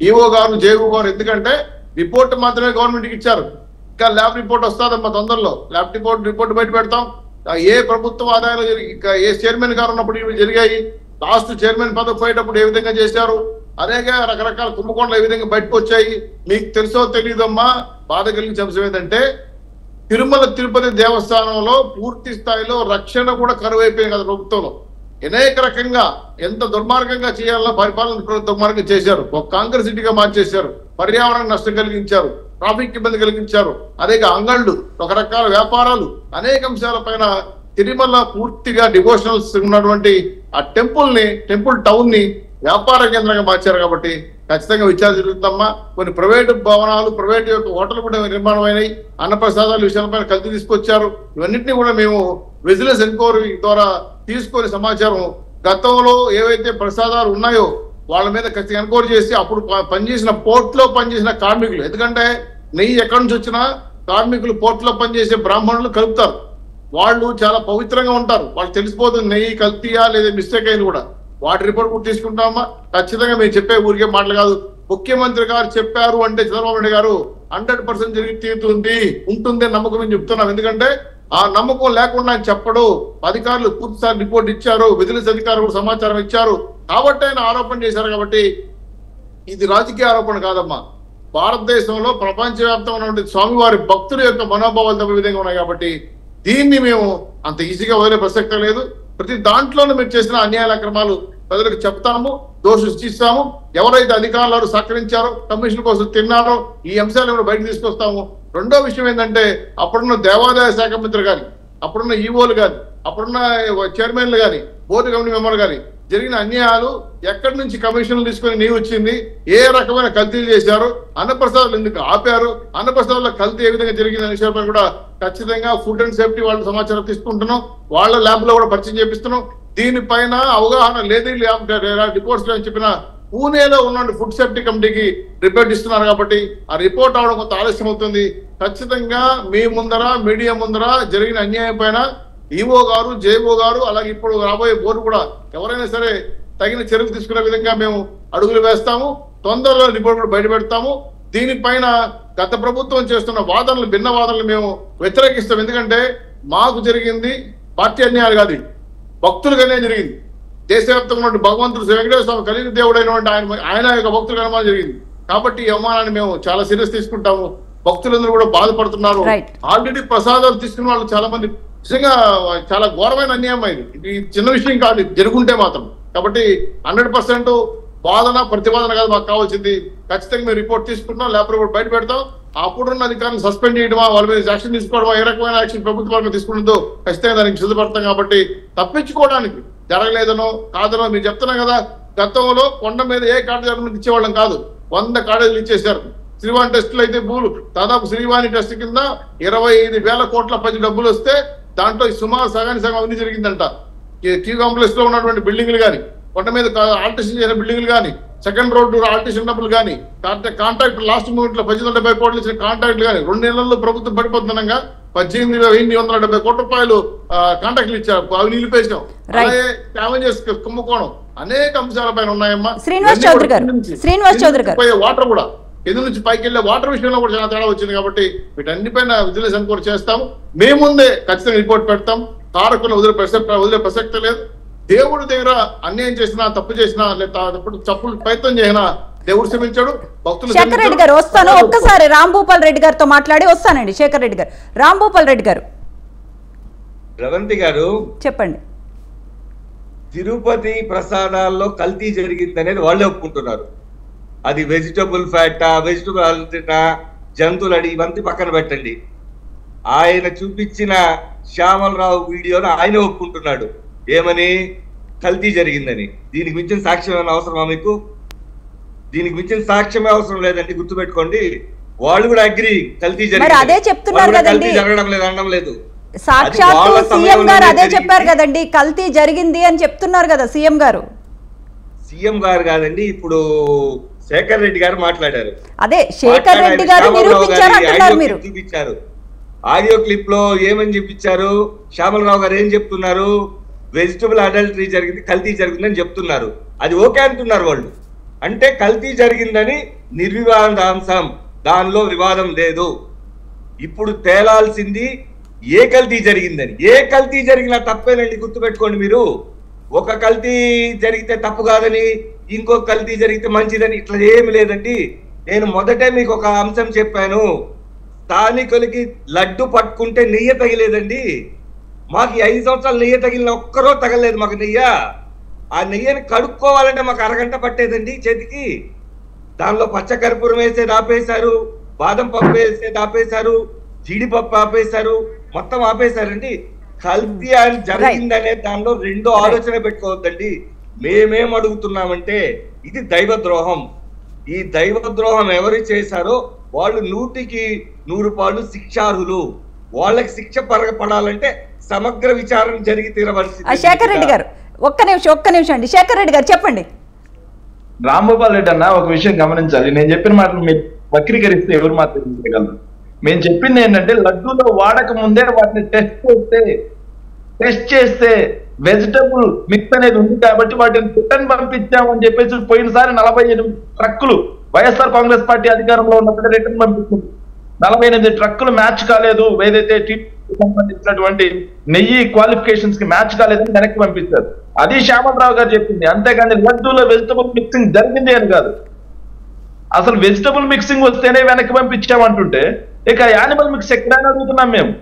ఈఓ గారు, జేఓ గారు, ఎందుకంటే రిపోర్ట్ మాత్రమే గవర్నమెంట్కి ఇచ్చారు. ఇంకా ల్యాబ్ రిపోర్ట్ వస్తుందమ్మా తొందరలో. ల్యాబ్ రిపోర్ట్ బయట పెడతాం. ఏ ప్రభుత్వ ఆదాయాలు ఏ చైర్మన్ గారు ఉన్నప్పుడు ఇవి జరిగాయి, లాస్ట్ చైర్మన్ పదవి పోయేటప్పుడు ఏ విధంగా చేశారు, అనేక రకరకాల కుంభకోణాలు ఏ విధంగా బయటకు వచ్చాయి మీకు తెలుసో తెలియదమ్మా. బాధ కలిగించే అంశం ఏంటంటే తిరుమల తిరుపతి దేవస్థానంలో పూర్తి స్థాయిలో రక్షణ కూడా కరువైపోయింది కదా ప్రభుత్వంలో. అనేక రకంగా ఎంత దుర్మార్గంగా చేయాలన్నా పరిపాలన దుర్మార్గం చేశారు. ఒక కాంక్రీట్ సిటీగా మార్చేశారు, పర్యావరణం నష్టం కలిగించారు, ట్రాఫిక్ ఇబ్బంది కలిగించారు, అనేక అంగళ్ళు, రకరకాల వ్యాపారాలు, అనేక అంశాల పైన తిరుమల పూర్తిగా డివోషనల్స్ ఉన్నటువంటి ఆ టెంపుల్ టౌన్ ని వ్యాపార కేంద్రంగా మార్చారు. కాబట్టి ఖచ్చితంగా విచారణ జరుగుతుందమ్మా. కొన్ని ప్రైవేటు భవనాలు, ప్రైవేట్ యొక్క హోటల్ కూడా నిర్మాణం అయినాయి. అన్నప్రసాదాల విషయాలపైన కల్తీ తీసుకొచ్చారు. ఇవన్నింటినీ కూడా మేము విజిలెన్స్ ఎంక్వైరీ ద్వారా తీసుకొని సమాచారం గతంలో ఏవైతే ప్రసాదాలు ఉన్నాయో వాళ్ళ మీద ఖచ్చితంగా ఎంక్వైరీ చేసి అప్పుడు పనిచేసిన పోర్ట్లో పనిచేసిన కార్మికులు, ఎందుకంటే నెయ్యి ఎక్కడి నుంచి వచ్చినా కార్మికులు పోర్ట్లో పనిచేసే బ్రాహ్మణులు కలుపుతారు. వాళ్ళు చాలా పవిత్రంగా ఉంటారు. వాళ్ళు తెలిసిపోతుంది నెయ్యి కల్తీయా లేదా మిస్టేక్ అయింది కూడా. వాటి రిపోర్ట్ కూడా తీసుకుంటామా. ఖచ్చితంగా మేము చెప్పే ఊరికే మాటలు కాదు. ముఖ్యమంత్రి గారు చెప్పారు అంటే చంద్రబాబు నాయుడు గారు 100% జరిగి తీరుతుంది ఉంటుంది నమ్మకం మేము చెప్తున్నాం. ఎందుకంటే ఆ నమ్మకం లేకుండా ఆయన చెప్పడు. అధికారులు పూర్తిసారి రిపోర్ట్ ఇచ్చారు, విజిలెన్స్ అధికారులు కూడా సమాచారం ఇచ్చారు కాబట్టి ఆయన ఆరోపణ చేశారు. కాబట్టి ఇది రాజకీయ ఆరోపణ కాదమ్మా. భారతదేశంలో ప్రపంచవ్యాప్తంగా ఉన్నటువంటి స్వామివారి భక్తుల యొక్క మనోభావాలు తప్ప విధంగా ఉన్నాయి. కాబట్టి దీన్ని మేము అంత ఈజీగా వదిలే ప్రసక్తే లేదు. ప్రతి దాంట్లోనూ మీరు చేసిన అన్యాయాల అక్రమాలు ప్రజలకు చెప్తాము, దోషిస్తాము. ఎవరైతే అధికారులు సహకరించారో, కమిషన్ కోసం తిన్నారో ఈ అంశాలు కూడా బయటకు తీసుకొస్తాము. రెండో విషయం ఏంటంటే అప్పుడున్న దేవాదాయ శాఖ మంత్రి కానీ, అప్పుడున్న ఈఓలు కానీ, అప్పుడున్న చైర్మన్లు కానీ, బోర్డు కమిటీ మెంబర్లు కానీ జరిగిన అన్యాయాలు, ఎక్కడి నుంచి కమిషన్లు తీసుకొని నీవు వచ్చింది, ఏ రకమైన కల్తీలు చేశారు, అన్నప్రసాదాలు ఎందుకు ఆపారు, అన్నప్రసాదాల కల్తీ ఏ విధంగా జరిగింది అనే విషయాలపై కూడా ఖచ్చితంగా ఫుడ్ అండ్ సేఫ్టీ వాళ్ళు సమాచారం తీసుకుంటున్నాం. వాళ్ళ ల్యాబ్ లో కూడా పరిచయం చేపిస్తున్నాం. దీనిపైన అవగాహన లేదు. రిపోర్ట్స్ అని చెప్పిన పూణేలో ఉన్న ఫుడ్ సేఫ్టీ కమిటీకి రిపోర్ట్ ఇస్తున్నారు. కాబట్టి ఆ రిపోర్ట్ అవడం కొంత ఆలస్యం అవుతుంది. ఖచ్చితంగా మీ ముందర, మీడియా ముందర జరిగిన అన్యాయం పైన ఈఓ గారు, జేఓ గారు, అలాగే ఇప్పుడు రాబోయే బోర్డు కూడా ఎవరైనా సరే తగిన చర్యలు తీసుకునే విధంగా మేము అడుగులు వేస్తాము. తొందరలో రిపోర్ట్ కూడా బయట పెడతాము. దీనిపైన గత ప్రభుత్వం చేస్తున్న వాదనలు, భిన్న వాదనలు మేము వ్యతిరేకిస్తాం. ఎందుకంటే మాకు జరిగింది పార్టీ అన్యాయాలు కాదు, భక్తులుగానే జరిగింది. దేశవ్యాప్తంగా ఉన్న భగవంతుడు వెంకటేశ్వర స్వామి కలిగిన దేవుడైనటువంటి ఆయన యొక్క భక్తులకు అనుమానం జరిగింది. కాబట్టి ఈ అవమానాన్ని మేము చాలా సీరియస్ తీసుకుంటాము. భక్తులందరూ కూడా బాధపడుతున్నారు. ఆల్రెడీ ప్రసాదాలు తీసుకున్న వాళ్ళు చాలా మంది నిజంగా చాలా ఘోరమైన అన్యాయం అయింది. ఇది చిన్న విషయం కాదు జరుగుంటే మాత్రం. కాబట్టి 100% వాదన ప్రతివాదన కాదు మాకు కావాల్సింది. ఖచ్చితంగా మేము రిపోర్ట్ తీసుకుంటాం, ల్యాబ్ రిపోర్ట్ బయట పెడతాం. అప్పుడున్న అధికారులను సస్పెండ్ చేయడమా, వాళ్ళ మీద యాక్షన్ తీసుకోవడమా, ఏ రకమైన యాక్షన్ ప్రభుత్వం తీసుకుంటుందో ఖచ్చితంగా దానికి సిద్ధపడతాం. కాబట్టి తప్పించుకోవడానికి జరగలేదనో కాదనో మీరు చెప్తున్నాం కదా. గతంలో కొండ మీద ఏ కాలేజీ ఇచ్చేవాళ్ళం కాదు, 100 కాలేజీలు ఇచ్చేశారు. శ్రీవాణి టెస్టులు అయితే దాదాపు శ్రీవాణి టెస్ట్ కింద 25,000 కోట్ల పది డబ్బులు వస్తే దాంట్లో సుమారు సగానికి సగం అవినీతి జరిగిందంట. క్యూ కాంప్లెక్స్ లో ఉన్నటువంటి బిల్డింగ్లు కానీ, కొండ మీద ఆల్టరేషన్ చేసిన బిల్డింగ్లు కానీ, సెకండ్ రోడ్డు ఆర్టిషన్ డబ్బులు కానీ కాంట్రాక్ట్ లాస్ట్ మూమెంట్ లో 1870 కోట్లు ఇచ్చిన కాంట్రాక్ట్లు కానీ 2 నెలల్లో ప్రభుత్వం పడిపోతుందనగా 18,170 కోట్ల రూపాయలు కాంట్రాక్ట్లు ఇచ్చారు, అవి నిలిపేసాం. అలాగే డ్యామేజెస్ కుంభకోణం అనేక అంశాలపైన ఉన్నాయమ్మా. వాటర్ కూడా కింద నుంచి పైకి వెళ్ళే వాటర్ విషయంలో కూడా చాలా తేడా వచ్చింది. కాబట్టి వీటన్నిపైన విజిలెన్స్ ఎన్క్వైరీ చేస్తాము. మేము ముందే ఖచ్చితంగా రిపోర్ట్ పెడతాం. తారకులను వదిలే ప్రసక్తి లేదు. దేవుడి దగ్గర అన్యాయం చేసినా, తప్పు చేసినా, లేదా తప్పులు ప్రయత్నం చేసినా దేవుడు క్షమించాడు, భక్తులు. శేఖర్ రెడ్డి గారు వస్తాను, ఒక్కసారి రాంభూపాల్ రెడ్డి గారితో మాట్లాడి వస్తానండి. శేఖర్ రెడ్డి గారు, రాంభూపాల్ రెడ్డి గారు, రవంతి గారు చెప్పండి. తిరుపతి ప్రసాదాల్లో కల్తీ జరిగింది అనేది వాళ్ళే ఒప్పుకుంటున్నారు. అది వెజిటబుల్ ఫ్యాటా, వెజిటబుల్ అల్టినా, జంతువులు అడి ఇవంతా పక్కన పెట్టండి. ఆయన చూపించిన శ్యామలరావు వీడియోను ఆయన ఒప్పుకుంటున్నాడు ఏమని, కల్తీ జరిగిందని. దీనికి మించిన సాక్ష్యం ఏమైనా అవసరమా మీకు? దీనికి మించిన సాక్ష్యమే అవసరం లేదండి, గుర్తుపెట్టుకోండి. వాళ్ళు కూడా అగ్రి కల్తీ జరిగింది, అదే చెప్తున్నారు కదండి, జరగడం లేదు అనడం లేదు. సాక్షాత్తు సీఎం గారు అదే చెప్పారు కదండి, కల్తీ జరిగింది అని చెప్తున్నారు కదా సీఎం గారు. సీఎం గారు కాదండి, ఇప్పుడు శేఖర్ రెడ్డి గారు మాట్లాడారు. అదే శేఖర్ రెడ్డి గారు నిరూపించారు అంటున్నారు మీరు. చూపించారు ఆడియో క్లిప్ లో ఏమని చూపించారు, శ్యామలరావు గారు ఏం చెప్తున్నారు, వెజిటబుల్ అడల్టరీ జరిగింది, కల్తీ జరిగిందని చెప్తున్నారు. అది ఓకే అంటున్నారు వాళ్ళు. అంటే కల్తీ జరిగిందని నిర్వివాదాంశం, దానిలో వివాదం లేదు. ఇప్పుడు తేలాల్సింది ఏ కల్తీ జరిగిందని. ఏ కల్తీ జరిగినా తప్పేనండి, గుర్తుపెట్టుకోండి మీరు. ఒక కల్తీ జరిగితే తప్పు కాదని, ఇంకొక కల్తీ జరిగితే మంచిదని ఇట్లా ఏమి లేదండి. నేను మొదటే మీకు ఒక అంశం చెప్పాను, స్థానికులకి లడ్డు పట్టుకుంటే నెయ్యి తగిలేదండి. మాకు 5 సంవత్సరాలు నెయ్యి తగిలిన ఒక్కరో తగలేదు మాకు నెయ్య. ఆ నెయ్యిని కడుక్కోవాలంటే మాకు అరగంట పట్టేదండి చేతికి. దానిలో పచ్చకర్పూరం వేసేది ఆపేశారు, బాదం పప్పు వేసేది ఆపేశారు, జీడిపప్పు ఆపేశారు, మొత్తం ఆపేశారండి. కల్తీ అని జరిగిందనే దానిలో రెండో ఆలోచన పెట్టుకోవద్దండి. మేమేం అడుగుతున్నామంటే ఇది దైవద్రోహం. ఈ దైవద్రోహం ఎవరు చేశారో వాళ్ళు 100కి 100 పాళ్ళు శిక్షార్హులు. వాళ్ళకి శిక్ష పడాలంటే సమగ్ర విచారణ జరిగి తీరవలసింది. శేఖర్ రెడ్డి గారు ఒక్క నిమిషం అండి. శేఖర్ రెడ్డి గారు చెప్పండి. రాంభూపాల్ రెడ్డి అన్న ఒక విషయం గమనించాలి. నేను చెప్పిన మాటలు మీరు వక్రీకరిస్తే ఎవరు మాట్లాడగలరు? మేము చెప్పింది ఏంటంటే లడ్డూలో వాడక ముందే వాటిని టెస్ట్ చేస్తే వెజిటబుల్ మిక్స్ అనేది ఉంది కాబట్టి వాటిని రిటర్న్ పంపించామని చెప్పేసి పోయినసారి 48 ట్రక్కులు వైఎస్ఆర్ కాంగ్రెస్ పార్టీ అధికారంలో ఉన్నప్పుడు రిటర్న్ పంపించింది. 48 ట్రక్కులు మ్యాచ్ కాలేదు, ఏదైతే సంబంధించినటువంటి నెయ్యి క్వాలిఫికేషన్స్ కి మ్యాచ్ కాలేదని వెనక్కి పంపిస్తారు. అది శ్యామలరావు గారు చెప్పింది. అంతేగాని లడ్డూలో వెజిటబుల్ మిక్సింగ్ జరిగింది అని కాదు. అసలు వెజిటబుల్ మిక్సింగ్ వస్తేనే వెనక్కి పంపించామంటుంటే ఇక యానిమల్ మిక్స్ ఎక్కడైనా అడుగుతున్నాం మేము.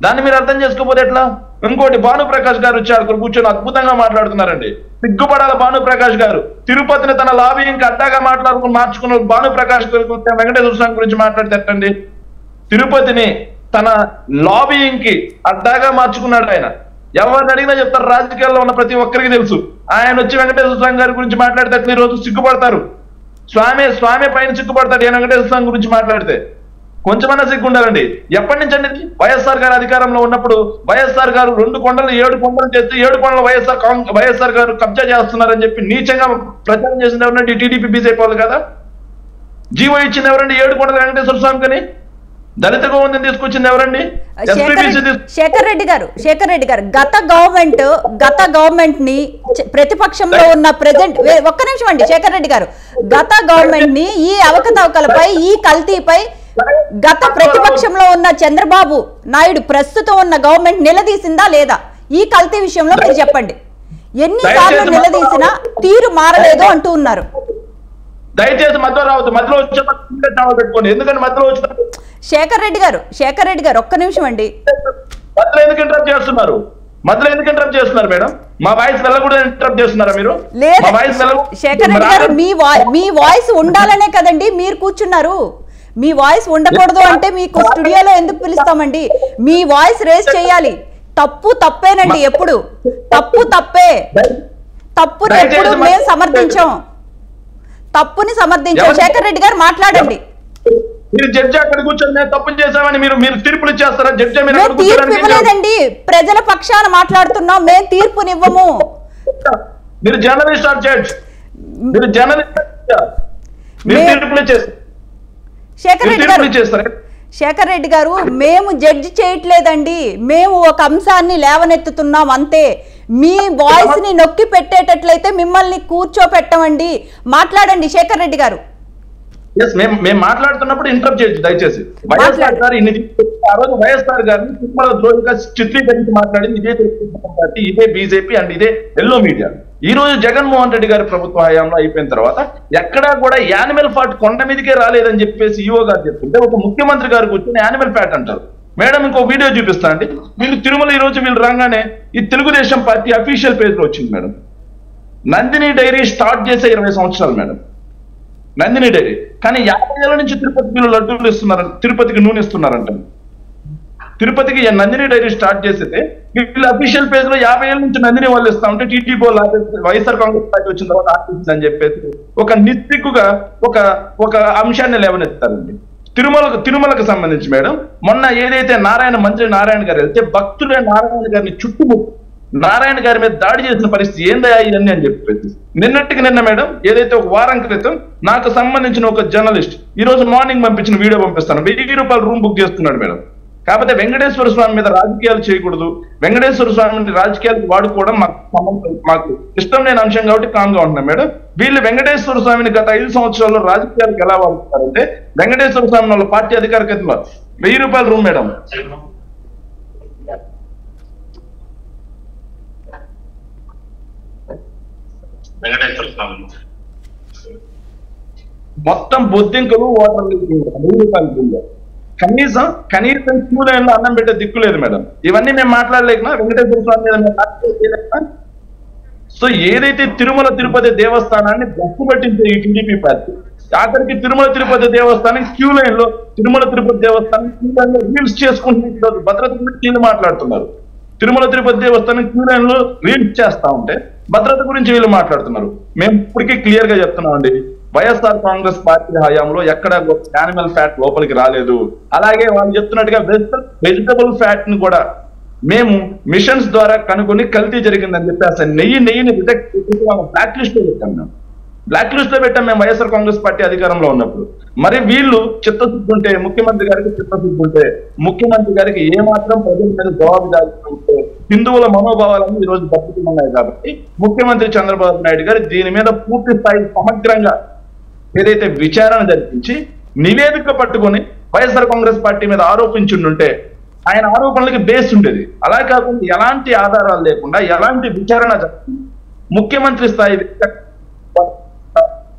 దాన్ని మీరు అర్థం చేసుకోకపోతే ఎట్లా? ఇంకోటి, భానుప్రకాష్ గారు వచ్చి అక్కడ కూర్చొని అద్భుతంగా మాట్లాడుతున్నారండి. సిగ్గుపడాల భానుప్రకాష్ గారు. తిరుపతిని తన లాబీయింగ్ అడ్డాగా మార్చుకున్న భానుప్రకాష్ వెంకటేశ్వర స్వామి గురించి మాట్లాడితేటండి. తిరుపతిని తన లాబీయింగ్ కి అడ్డాగా మార్చుకున్నాడు ఆయన. ఎవరిని అడిగినా చెప్తారు, రాజకీయాల్లో ఉన్న ప్రతి ఒక్కరికి తెలుసు. ఆయన వచ్చి వెంకటేశ్వర స్వామి గారి గురించి మాట్లాడితే ఈ రోజు సిగ్గుపడతారు. స్వామి పైన సిగ్గుపడతాడు ఈయన వెంకటేశ్వర స్వామి గురించి మాట్లాడితే. కొంచెమన్నా సిగ్గు ఉండాలండి. ఎప్పటి నుంచి అండి? వైఎస్ఆర్ గారు అధికారంలో ఉన్నప్పుడు వైఎస్ఆర్ గారు 2 కొండలు 7 కొండలు చేస్తే 7 కొండలు వైఎస్ఆర్ గారు కబ్జా చేస్తున్నారని చెప్పి నీచంగా ప్రచారం చేసింది ఎవరండి? టీడీపీ బీజేపీ వాళ్ళు కదా. జీవో ఇచ్చింది ఎవరండి? 7 కొండల వెంకటేశ్వర స్వామి కని. దళిత గోవిందం తీసుకొచ్చింది ఎవరండి? శేఖర్ రెడ్డి గారు గత గవర్నమెంట్ ని ప్రతిపక్షంలో ఉన్న ప్రెజెంట్ ఒక్క నిమిషం అండి. శేఖర్ రెడ్డి గారు, గత గవర్నమెంట్ ని ఈ అవకతవకలపై, ఈ కల్తీపై గత ప్రతిపక్షంలో ఉన్న చంద్రబాబు నాయుడు ప్రస్తుతం ఉన్న గవర్నమెంట్ నిలదీసిందా లేదా? ఈ కల్తీ విషయంలో మీరు చెప్పండి. ఎన్నిసార్లు నిలదీసినా తీరు మారలేదు అంటూ ఉన్నారు. దయచేసి మధ్యలో రావద్దు. మధ్యలో పెట్టుకోండి. ఎందుకంటే మధ్యలో వచ్చిన శేఖర్ రెడ్డి గారు ఒక్క నిమిషం అండి. మధ్యలో ఎందుకు ఇంటరప్ట్ చేస్తున్నారు మేడం? మా వాయిస్ వెళ్ళకూడదు ఇంటరప్ట్ చేస్తున్నారా మీరు? లేదు శేఖర్ రెడ్డి గారు, మీ వాయిస్ ఉండాలనే కదండి మీరు కూర్చున్నారు. మీ వాయిస్ ఉండకూడదు అంటే మీకు స్టూడియోలో ఎందుకు పిలుస్తామండి? మీ వాయిస్ రేస్ చేయాలి. తప్పేనండి. ఎప్పుడు తప్పే. తప్పుని ఎప్పుడు మేము సమర్థించాం. తప్పుని సమర్థించాం. శేఖర్ రెడ్డి గారు మాట్లాడండి. మీరు జడ్జి అక్కడ కూర్చొని తప్పు చేశామని మీరు తీర్పులు ఇచ్చేస్తారా? జడ్జి తీర్పు ఇవ్వలేదండి. ప్రజల పక్షాన మాట్లాడుతున్నాం. మేము తీర్పునివ్వము. మీరు జర్నలిస్ట్ ఆర్ జడ్జ్? మీరు జర్నలిస్ట్ చేస్తారు. శేఖర్ రెడ్డి గారు, మేము జడ్జి చేయట్లేదండి, మేము ఒక అంశాన్ని లేవనెత్తుతున్నాం అంతే. మీ వాయిస్ ని నొక్కి పెట్టేటట్లయితే మిమ్మల్ని కూర్చోపెట్టమండి, మాట్లాడండి శేఖర్ రెడ్డి గారు. మేము మాట్లాడుతున్నప్పుడు ఇంటరప్ట్ చేయొచ్చు దయచేసి. వైఎస్ఆర్ గారు ఆ రోజు వైఎస్ఆర్ గారిని తిరుమల ద్రోహిగా చిత్రీకరించి మాట్లాడింది ఇదే తెలుగుదేశం పార్టీ, ఇదే బీజేపీ అండ్ ఇదే ఎల్లో మీడియా. ఈ రోజు జగన్మోహన్ రెడ్డి గారి ప్రభుత్వ హయాంలో అయిపోయిన తర్వాత ఎక్కడా కూడా యానిమల్ ఫ్యాట్ కొండ మీదకే రాలేదని చెప్పేసి ఈవో గారు చెప్తుంటే ఒక ముఖ్యమంత్రి గారికి వచ్చిన యానిమల్ ఫ్యాట్ అంటారు. మేడం ఇంకో వీడియో చూపిస్తా అండి. వీళ్ళు తిరుమల ఈ రోజు వీళ్ళు రాగానే ఈ తెలుగుదేశం పార్టీ అఫీషియల్ పేజ్ లో వచ్చింది మేడం. నందిని డైరీ స్టార్ట్ చేసే 20 సంవత్సరాలు మేడం నందిని డైరీ. కానీ 50 ఏళ్ల నుంచి తిరుపతికి వీళ్ళు లడ్డూలు ఇస్తున్నారంట, తిరుపతికి నూనె ఇస్తున్నారంట. తిరుపతికి నందిని డైరీ స్టార్ట్ చేసేది వీళ్ళు అఫీషియల్ పేజ్ లో 50 ఏళ్ళ నుంచి నందిని వాళ్ళు ఇస్తా ఉంటే టీటీపీ వైఎస్ఆర్ కాంగ్రెస్ పార్టీ వచ్చిన తర్వాత ఆర్టిస్ట్ అని చెప్పేసి ఒక నిస్సిగ్గుగా ఒక అంశాన్ని లేవనెత్తారండి. తిరుమలకు సంబంధించి మేడం మొన్న ఏదైతే మంత్రి నారాయణ గారు వెళ్తే భక్తులే నారాయణ గారిని చుట్టుముట్టు నారాయణ గారి మీద దాడి చేసిన పరిస్థితి ఏందయ్యా ఇవన్నీ అని చెప్పేసి నిన్న మేడం ఏదైతే ఒక వారం క్రితం నాకు సంబంధించిన ఒక జర్నలిస్ట్ ఈ రోజు మార్నింగ్ పంపించిన వీడియో పంపిస్తాను. 1000 రూపాయలు రూమ్ బుక్ చేస్తున్నాడు మేడం. కాకపోతే వెంకటేశ్వర స్వామి మీద రాజకీయాలు చేయకూడదు, వెంకటేశ్వర స్వామిని రాజకీయాలకు వాడుకోవడం మాకు ఇష్టం లేని అంశం కాబట్టి కామ్గా ఉంటున్నాం మేడం. వీళ్ళు వెంకటేశ్వర స్వామిని గత 5 సంవత్సరాల్లో రాజకీయాలకు ఎలా వాడుతున్నారంటే వెంకటేశ్వర స్వామి వాళ్ళ పార్టీ అధికారికతలో 1000 రూపాయల రూమ్ మేడం. మొత్తం బొద్దింకలు వాటర్ 1000 రూపాయల రూమ్. కనీసం క్యూ లైన్ లో అన్నం పెట్టే దిక్కు లేదు మేడం. ఇవన్నీ మేము మాట్లాడలేకనా వెంకటేశ్వర స్వామి మీద. సో ఏదైతే తిరుమల తిరుపతి దేవస్థానాన్ని బస్సు పట్టించే ఈ టీడీపీ పార్టీ ఆఖరికి తిరుమల తిరుపతి దేవస్థానం క్యూ లైన్ లో తిరుమల తిరుపతి దేవస్థానం క్యూ లైన్ లో రీల్స్ చేసుకుంటూ భద్రత గురించి మాట్లాడుతున్నారు. తిరుమల తిరుపతి దేవస్థానం క్యూ లైన్ లో రీల్స్ చేస్తా ఉంటే భద్రత గురించి వీళ్ళు మాట్లాడుతున్నారు. మేము ఇప్పటికీ క్లియర్ గా చెప్తున్నాం అండి, వైఎస్ఆర్ కాంగ్రెస్ పార్టీ హయాంలో ఎక్కడ యానిమల్ ఫ్యాట్ లోపలికి రాలేదు. అలాగే వాళ్ళు చెప్తున్నట్టుగా వెజిటబుల్ ఫ్యాట్ ని కూడా మేము మిషన్స్ ద్వారా కనుగొని కల్తీ జరిగిందని చెప్పి అసలు నెయ్యిని రిజెక్ట్ బ్లాక్ లిస్ట్ లో పెట్టాం. మేము వైఎస్ఆర్ కాంగ్రెస్ పార్టీ అధికారంలో ఉన్నప్పుడు. మరి వీళ్ళు చిత్తశుద్ధి ఉంటే ముఖ్యమంత్రి గారికి ఏమాత్రం ప్రజల మీద జవాబుదారీ ఉంటే హిందువుల మనోభావాలన్నీ ఈ రోజు దక్కుతున్నాయి. కాబట్టి ముఖ్యమంత్రి చంద్రబాబు నాయుడు గారు దీని మీద పూర్తి స్థాయి సమగ్రంగా ఏదైతే విచారణ జరిపించి నివేదిక పట్టుకొని వైఎస్ఆర్ కాంగ్రెస్ పార్టీ మీద ఆరోపించుంటే ఆయన ఆరోపణలకి బేస్ ఉండేది. అలా కాకుండా ఎలాంటి ఆధారాలు లేకుండా ఎలాంటి విచారణ జరిపి ముఖ్యమంత్రి స్థాయి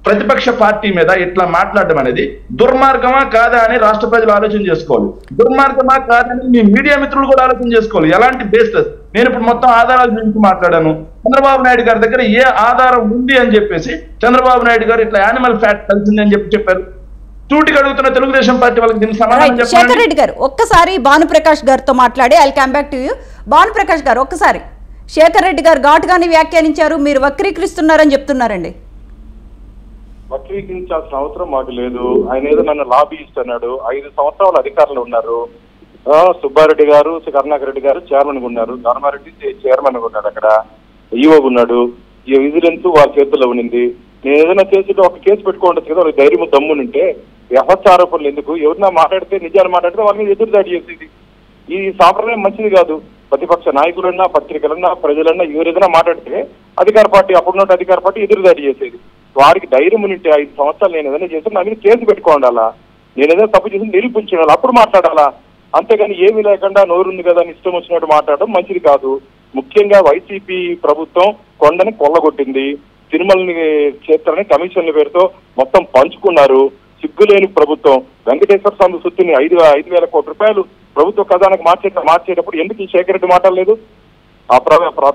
ప్రతిపక్ష పార్టీ మీద ఇట్లా మాట్లాడడం అనేది దుర్మార్గమా కాదా అని రాష్ట్ర ప్రజలు ఆలోచన చేసుకోవాలి. దుర్మార్గమా కాదని మీ మీడియా మిత్రులు కూడా ఆలోచన చేసుకోవాలి. ఎలాంటి బేస్లెస్. నేను ఇప్పుడు మొత్తం ఆధారాల గురించి మాట్లాడాను. చంద్రబాబు నాయుడు గారి దగ్గర ఏ ఆధారం ఉంది అని చెప్పేసి చంద్రబాబు నాయుడు గారు ఇట్లా యానిమల్ ఫ్యాట్ కలిసింది అని చెప్పారు. తూటికి అడుగుతున్న తెలుగుదేశం పార్టీ వాళ్ళకి దీనికి సమాధానం చెప్పండి. శేఖర్ రెడ్డి గారు ఒక్కసారి భానుప్రకాష్ గారితో మాట్లాడి I come back to you. Bhanuprakash గారు ఒక్కసారి శేఖర్ రెడ్డి గారు ఘాటుగానే వ్యాఖ్యానించారు, మీరు వక్రీకరిస్తున్నారని చెప్తున్నారండి. వక్రీకరించాల్సిన అవసరం మాకు లేదు. ఆయన ఏదో నన్ను లాబీ ఇస్తున్నాడు. 5 సంవత్సరాలు అధికారులు ఉన్నారు. సుబ్బారెడ్డి గారు, కరుణాకర్ రెడ్డి గారు చైర్మన్ గా ఉన్నారు, ధర్మారెడ్డి చైర్మన్ గా ఉన్నాడు, అక్కడ ఈఓ ఉన్నాడు. ఈ విజిలెన్స్ వాళ్ళ చేతుల్లో ఉండింది. నేను ఏదైనా కేసులో ఒక కేసు పెట్టుకోవచ్చు కదా, వాళ్ళకి ధైర్యం దమ్మునుంటే వ్యవస్థ ఆరోపణలు ఎందుకు? ఎవరైనా మాట్లాడితే నిజాలు మాట్లాడితే వాళ్ళ మీద ఎదురుదాడి చేసేది ఈ సాంప్రదాయం మంచిది కాదు. ప్రతిపక్ష నాయకులన్నా, పత్రికలన్నా, ప్రజలన్నా ఎవరేదైనా మాట్లాడితే అధికార పార్టీ అప్పుడున్నట్టు అధికార పార్టీ ఎదురుదాడి చేసేది. వారికి ధైర్యం ఉంటే 5 సంవత్సరాలు నేను ఏదైనా చేస్తే నా మీద కేసు పెట్టుకోవాలా, నేను ఏదైనా తప్పు చేసి నిరూపించాలి, అప్పుడు మాట్లాడాలా. అంతేగాని ఏమీ లేకుండా నోరుంది కదా అని ఇష్టం వచ్చినట్టు మాట్లాడడం మంచిది కాదు. ముఖ్యంగా వైసీపీ ప్రభుత్వం కొండని కొల్లగొట్టింది, తిరుమలని క్షేత్రాన్ని కమిషన్ల పేరుతో మొత్తం పంచుకున్నారు. సిగ్గులేని ప్రభుత్వం. వెంకటేశ్వర స్వామి సొత్తుని 5,000 కోట్ల రూపాయలు ప్రభుత్వ ఖజానాకు మార్చేటప్పుడు ఎందుకు ఈ శేఖర్ రెడ్డి మాట్లాడలేదు? ఆ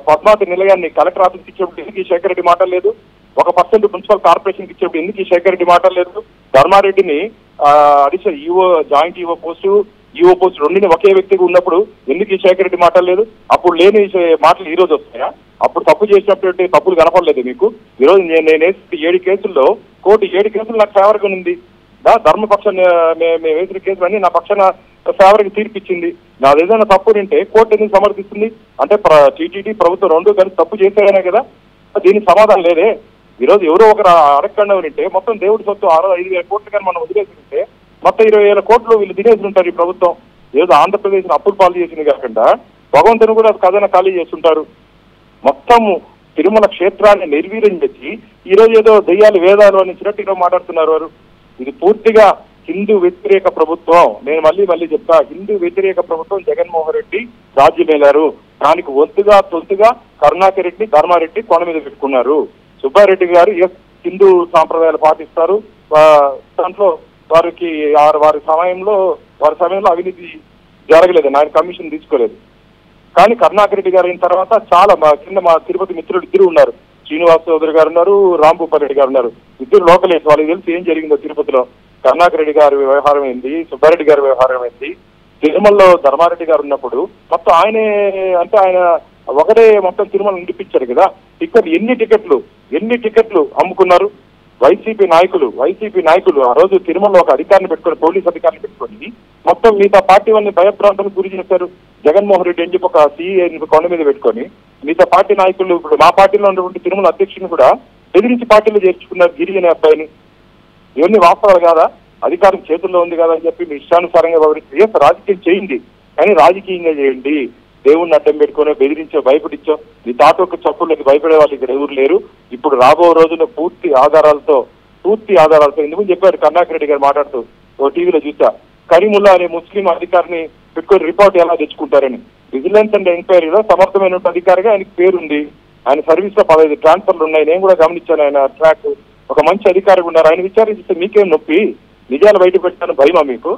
పద్మావతి నిలయాన్ని కలెక్టర్ ఆఫీస్కి ఇచ్చేప్పుడు ఎందుకు ఈ శేఖర్ రెడ్డి మాట్లాడలేదు? 1% మున్సిపల్ కార్పొరేషన్కి ఇచ్చేప్పుడు ఎందుకు ఈ శేఖర్ రెడ్డి మాట్లాడలేదు? ధర్మారెడ్డిని additional EO, joint EO post, EO post రెండుని ఒకే వ్యక్తిగా ఉన్నప్పుడు ఎందుకు ఈ శేఖర్ రెడ్డి మాట్లాడలేదు? అప్పుడు లేని మాటలు ఈ రోజు వస్తాయా? అప్పుడు తప్పు చేసినప్పుడు తప్పులు కనపడలేదు మీకు? ఈరోజు నేను వేసిన 7 కేసుల్లో కోర్టు 7 కేసులు నాకు ఫేవర్గా ఉంది. ధర్మపక్ష మేము వేసిన కేసులు అన్ని నా పక్షాన ఫేవర్కి తీర్పిచ్చింది. నాది ఏదైనా తప్పు తింటే కోర్టు ఎందుకు సమర్థిస్తుంది? అంటే టీటీడీ ప్రభుత్వం రెండు కలిసి తప్పు చేశాయనే కదా. దీనికి సమాధానం లేదే. ఈ రోజు ఎవరో ఒకరు అడగకుండా ఉంటే మొత్తం దేవుడి సొత్తు 5,000 కోట్లు కానీ మనం వదిలేసి మొత్తం 20,000 కోట్లు వీళ్ళు తినేసి ఉంటారు ఈ ప్రభుత్వం. ఏదో ఆంధ్రప్రదేశ్ అప్పులు పాలు చేసింది కాకుండా భగవంతుని కూడా ఖజానా ఖాళీ చేస్తుంటారు. మొత్తము తిరుమల క్షేత్రాన్ని నిర్వీర్యం చేసి ఈ రోజు ఏదో దెయ్యాలు వేదాలు అనిచ్చినట్టు ఈరోజు మాట్లాడుతున్నారు వారు. ఇది పూర్తిగా హిందూ వ్యతిరేక ప్రభుత్వం. నేను మళ్ళీ చెప్తా, హిందూ వ్యతిరేక ప్రభుత్వం జగన్మోహన్ రెడ్డి రాజ్యమేలారు. దానికి వంతుగా తొంతుగా కరుణాకర్ రెడ్డి, ధర్మారెడ్డి కొండ మీద పెట్టుకున్నారు. సుబ్బారెడ్డి గారు హిందూ సాంప్రదాయాలు పాటిస్తారు. దాంట్లో వారి సమయంలో అవినీతి జరగలేదు, ఆయన కమిషన్ తీసుకోలేదు. కానీ కరుణాకర్ రెడ్డి గారు అయిన తర్వాత చాలా మా తిరుపతి మిత్రులు ఇద్దరు ఉన్నారు, శ్రీనివాస్ చౌదరి గారు ఉన్నారు, రాంభూపాల్ రెడ్డి గారు ఉన్నారు. ఇద్దరు లోకలేసి వాళ్ళకి తెలిసి ఏం జరిగిందో తిరుపతిలో. కరుణాకర్ రెడ్డి గారి వ్యవహారం ఏంది, సుబ్బారెడ్డి గారి వ్యవహారం ఏంది. తిరుమలలో ధర్మారెడ్డి గారు ఉన్నప్పుడు మొత్తం ఆయన ఒకటే మొత్తం తిరుమల నిండిపించారు కదా. ఎన్ని టికెట్లు అమ్ముకున్నారు వైసీపీ నాయకులు. ఆ రోజు తిరుమలలో ఒక అధికారిని పెట్టుకొని, పోలీస్ అధికారిని పెట్టుకొని మొత్తం మిగతా పార్టీ వాళ్ళని భయభ్రాంతాలకు గురి చేశారు. జగన్మోహన్ రెడ్డి అని చెప్పి ఒక సీఏ కొండ మీద పెట్టుకొని మిగతా పార్టీ నాయకులు, ఇప్పుడు మా పార్టీలో ఉన్నటువంటి తిరుమల అధ్యక్షుని కూడా బెదిరించి పార్టీలో చేర్చుకున్నారు గిరి అనే అబ్బాయిని. ఇవన్నీ వాస్తవాలు కాదా? అధికారం చేతుల్లో ఉంది కదా అని చెప్పి మీ ఇష్టానుసారంగా వ్యవహరిస్తే రాజకీయం చేయండి, కానీ రాజకీయంగా చేయండి. దేవుణ్ణి అడ్డం పెట్టుకుని బెదిరించో, భయపడించో మీ తాటొక్క చప్పుళ్ళకి భయపడే వాళ్ళు ఇక్కడ ఎవరు లేరు. ఇప్పుడు రాబో రోజుల్లో పూర్తి ఆధారాలతో ఎందుకు చెప్పారు కరుణాకర్ రెడ్డి గారు మాట్లాడుతూ ఓ టీవీలో చూసా, కరీముల్లా అనే ముస్లిం అధికారిని పెట్టుకొని రిపోర్ట్ ఎలా తెచ్చుకుంటారని. విజిలెన్స్ అండ్ ఎంక్వైరీలో సమర్థమైన అధికారిగా ఆయనకి పేరుంది. ఆయన సర్వీస్ లో 15 ట్రాన్స్ఫర్లు ఉన్నాయి, నేను కూడా గమనించాను. ఆయన ట్రాక్ ఒక మంచి అధికారిగా ఉన్నారు. ఆయన విచారిస్తే మీకేం నొప్పి? నిజాలు బయట పెట్టాను భయమా మీకు?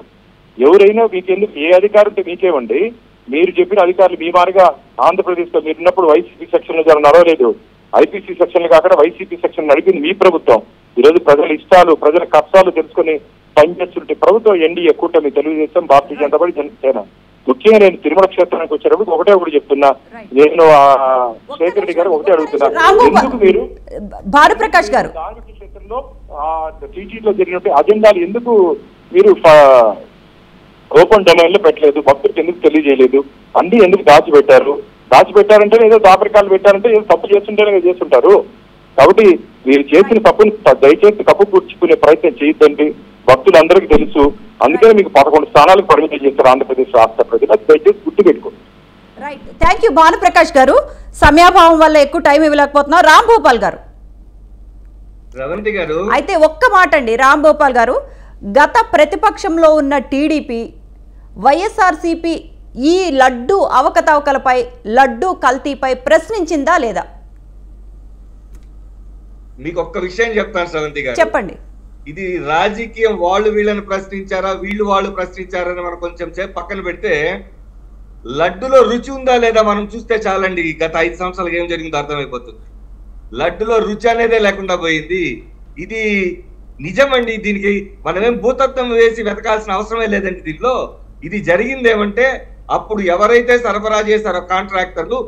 ఎవరైనా మీకెందుకు? ఏ అధికారంతో మీకేమండి? మీరు చెప్పిన అధికారులు మీ మారిగా ఆంధ్రప్రదేశ్ లో మీరున్నప్పుడు వైసీపీ సెక్షన్ లో జర నడవలేదు. ఐపీసీ సెక్షన్లు కాకుండా వైసీపీ సెక్షన్ నడిపింది మీ ప్రభుత్వం. ఈరోజు ప్రజల ఇష్టాలు, ప్రజల కష్టాలు తెలుసుకుని పనిచేస్తుంటే ప్రభుత్వం ఎన్డీఏ కూటమి, తెలుగుదేశం, భారతీయ జనతా పార్టీ, జనసేన. ముఖ్యంగా నేను తిరుమల క్షేత్రానికి వచ్చేటప్పుడు ఒకటి చెప్తున్నా, నేను శేఖర్ రెడ్డి గారు ఒకటే అడుగుతున్నా, ఎందుకు మీరు భానుప్రకాష్ గారు ధార్మిక క్షేత్రంలో టీటీలో జరిగినట్టు అజెండాలు ఎందుకు మీరు ఓపెన్ డొమైన్ లో పెట్టలేదు? భక్తులకు ఎందుకు తెలియజేయలేదు? అన్ని ఎందుకు దాచిపెట్టారంటే ఏదో దాపరికాలు పెట్టారంటే ఏదో తప్పు చేస్తుంటేనే చేస్తుంటారు. కాబట్టి మీరు చేసిన తప్పుని దయచేసి తప్పు పూడ్చుకునే ప్రయత్నం చేయొద్దండి. భక్తులందరికీ తెలుసు. అందుకనే మీకు 11 స్థానాలకు పరిమితం చేస్తారు ఆంధ్రప్రదేశ్ రాష్ట్ర ప్రజలు. దయచేసి గుర్తుపెట్టుకోండి. రైట్, థ్యాంక్ యూ భానుప్రకాష్ గారు. సమయాభావం వల్ల ఎక్కువ టైం ఇవ్వలేకపోతున్నాం. రాంభూపాల్ గారు అయితే ఒక్క మాట అండి. రాంభూపాల్ గారు, గత ప్రతిపక్షంలో ఉన్న టీడీపీ, వైఎస్ఆర్సీపీ ఈ లడ్డు అవకతవకలపై, లడ్డు కల్తీపై ప్రశ్నించిందా లేదా? మీకు ఒక్క విషయం చెప్తాను శ్రవంతి గారు, చెప్పండి. ఇది రాజకీయం, వాళ్ళు వీళ్ళని ప్రశ్నించారా, వాళ్ళు ప్రశ్నించారని మనం కొంచెం సేపు పక్కన పెడితే, లడ్డులో రుచి ఉందా లేదా మనం చూస్తే చాలండి. గత 5 సంవత్సరాలకు ఏం జరిగిందో అర్థమైపోతుంది. లడ్డులో రుచి అనేదే లేకుండా పోయింది. ఇది నిజమండి. దీనికి మనమేం భూతత్వం వేసి వెతకాల్సిన అవసరమే లేదండి. దీంట్లో ఇది జరిగింది ఏమంటే, అప్పుడు ఎవరైతే సరఫరా చేశారో కాంట్రాక్టర్లు,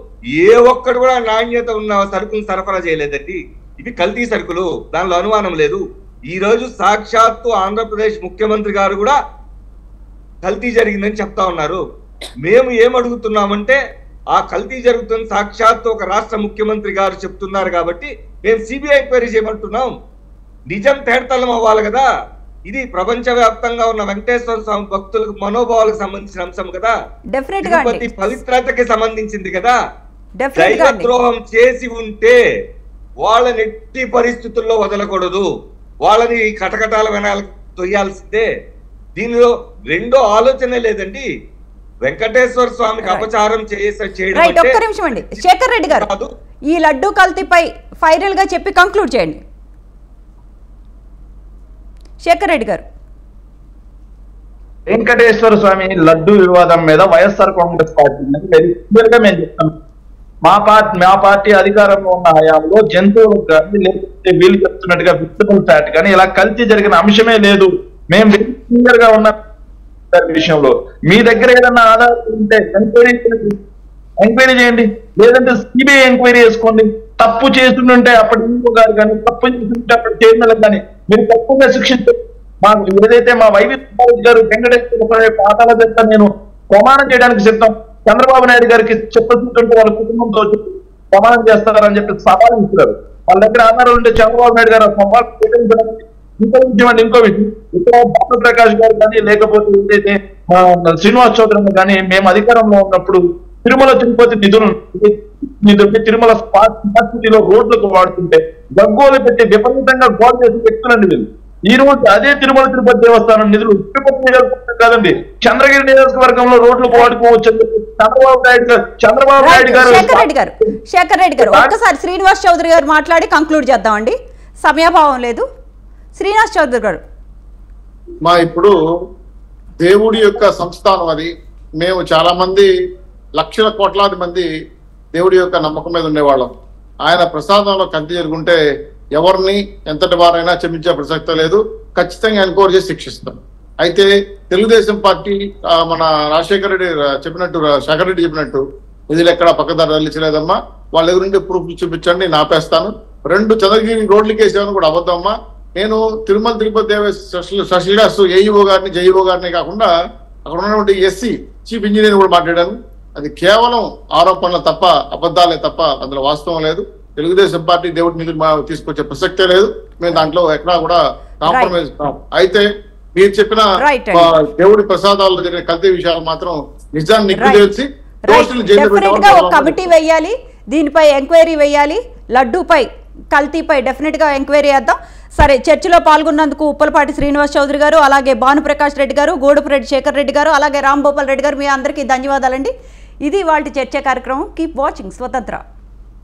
ఏ ఒక్కడు కూడా నాణ్యత ఉన్న సరుకులు సరఫరా చేయలేదండి. ఇవి కల్తీ సరుకులు, దానిలో అనుమానం లేదు. ఈ రోజు సాక్షాత్తు ఆంధ్రప్రదేశ్ ముఖ్యమంత్రి గారు కూడా కల్తీ జరిగిందని చెప్తా ఉన్నారు. మేము ఏమడుగుతున్నామంటే, ఆ కల్తీ జరుగుతుంది సాక్షాత్తు ఒక రాష్ట్ర ముఖ్యమంత్రి గారు చెప్తున్నారు కాబట్టి మేము సిబిఐ ఎంక్వైరీ చేయమంటున్నాం. నిజం తేటతలం అవ్వాలి కదా. ఇది ప్రపంచవ్యాప్తంగా ఉన్న వెంకటేశ్వర స్వామి భక్తులకు మనోభావాలకు సంబంధించిన అంశం కదా. తిరుపతి పవిత్రతకి సంబంధించింది కదా. దైవ ద్రోహం చేసి ఉంటే వాళ్ళని ఎట్టి పరిస్థితుల్లో వదలకూడదు, వాళ్ళని కటకటాల వెనాల తొయ్యాల్సిందే. దీనిలో రెండో ఆలోచనే లేదండి. వెంకటేశ్వర స్వామికి అపచారం చేయడం. ఒక్క నిమిషం అండి శేఖర్ రెడ్డి గారు, ఈ లడ్డు కల్తీపై ఫైనల్ గా చెప్పి కంక్లూడ్ చేయండి. శేఖర్ రెడ్డి గారు, వెంకటేశ్వర స్వామి లడ్డు వివాదం మీద YSR Congress party very clear గా మేము చెప్తాం. మా పార్టీ అధికారంలో ఉన్న హయాంలో జంతువులకు కానీ లేకపోతే వీళ్ళు చెప్తున్నట్టుగా విత్తనం ఫ్యాట్ కానీ ఇలా కల్తీ జరిగిన అంశమే లేదు. మేము వెరీ క్లియర్ గా ఉన్న విషయంలో మీ దగ్గర ఏదన్నా ఆధారం ఉంటే ఎంక్వైరీ చేయండి, లేదంటే సిబిఐ ఎంక్వైరీ చేసుకోండి. తప్పు చేస్తుంటే అప్పటి ఇంకో గారు కానీ, తప్పు చేస్తుంటే అప్పటి చైర్మన్ కానీ మీరు తప్పుగా శిక్షించారు. మాకు ఏదైతే మా వైవి గారు వెంకటేశ్వర పాఠాల చేత నేను ప్రమాణం చేయడానికి సిద్ధం. చంద్రబాబు నాయుడు గారికి చెప్పతుంటే వాళ్ళ కుటుంబంతో ప్రమాణం చేస్తారని చెప్పి సవాలు ఇస్తున్నారు. వాళ్ళ దగ్గర ఆధారాలు ఉంటే చంద్రబాబు నాయుడు గారు ఇంకో విషయం అండి, ఇంకో విషయం. ఇక్కడ భానుప్రకాష్ గారు కానీ లేకపోతే ఏదైతే శ్రీనివాస్ చౌదరి కానీ మేము అధికారంలో ఉన్నప్పుడు తిరుమల తిరుపతి నిధులు తిరుమల స్మార్ట్ సిటీలో రోడ్లకు వాడుతుంటే గగ్గోలు పెట్టి విపరీతంగా గోల్ చేసి వ్యక్తులండి వీళ్ళు. ఈ రోజు అదే తిరుమల తిరుపతి దేవస్థానం నిధులు తిరుపతి నియోజకవర్గం కాదండి, చంద్రగిరి నియోజకవర్గంలో రోడ్లకు వాడుకోవచ్చు చంద్రబాబు నాయుడు గారు. శేఖర్ రెడ్డి గారు ఒక్కసారి శ్రీనివాస్ చౌదరి గారు మాట్లాడి కంక్లూడ్ చేద్దామండి, సమయాభావం లేదు. శ్రీనివాస్ చౌదరి గారు, మా ఇప్పుడు దేవుడి యొక్క సంస్థానం అది. మేము చాలా మంది లక్షల కోట్లాది మంది దేవుడి యొక్క నమ్మకం మీద ఉండేవాళ్ళం. ఆయన ప్రసాదంలో కల్తీ జరుగుంటే ఎవరిని ఎంతటి వారైనా క్షమించే ప్రసక్తి లేదు, ఖచ్చితంగా ఎన్క్వైరీ చేసి శిక్షిస్తాం. అయితే తెలుగుదేశం పార్టీ మన రాజశేఖర రెడ్డి చెప్పినట్టు, శేఖర్ రెడ్డి చెప్పినట్టు నిధులు ఎక్కడ పక్కదారి తరలించలేదమ్మా, వాళ్ళ దగ్గర నుండి ప్రూఫ్ చూపించండి, నేను ఆపేస్తాను. 2 చంద్రగిరి రోడ్లకి వేసేవని కూడా అబద్ధమ్మా. నేను తిరుమల తిరుపతి శశిదాస్ ఏఈఓ గారిని జేఈఓ గారిని కాకుండా అక్కడ ఉన్నటువంటి ఎస్సీ చీఫ్ ఇంజనీర్ కూడా మాట్లాడాను. అది కేవలం ఆరోపణలు తప్ప, అబద్ధాలే తప్ప అందులో వాస్తవం లేదు. తెలుగుదేశం పార్టీ దేవుడి నిధులు తీసుకొచ్చే ప్రసక్తే లేదు. మేము దాంట్లో ఎక్కడా కూడా కాంప్రమైజ్ కాం. అయితే మీరు చెప్పిన దేవుడి ప్రసాదాల్లో జరిగిన కల్తీ విషయాలు మాత్రం నిజాన్ని నిగ్గు తెలిసి కమిటీ వేయాలి, దీనిపై ఎంక్వైరీ వేయాలి, లడ్డూపై కల్తీపై డెఫినెట్ గా ఎంక్వైరీ చేద్దాం. సరే, చర్చలో పాల్గొన్నందుకు ఉప్పలపాటి శ్రీనివాస్ చౌదరి గారు, అలాగే భానుప్రకాష్ రెడ్డి గారు, గోడుపురెడ్డి శేఖర్ రెడ్డి గారు, అలాగే రాంభూపాల్ రెడ్డి గారు, మీ అందరికీ ధన్యవాదాలండి. ఇది వాళ్ళ చర్చా కార్యక్రమం. కీప్ వాచింగ్ స్వతంత్ర.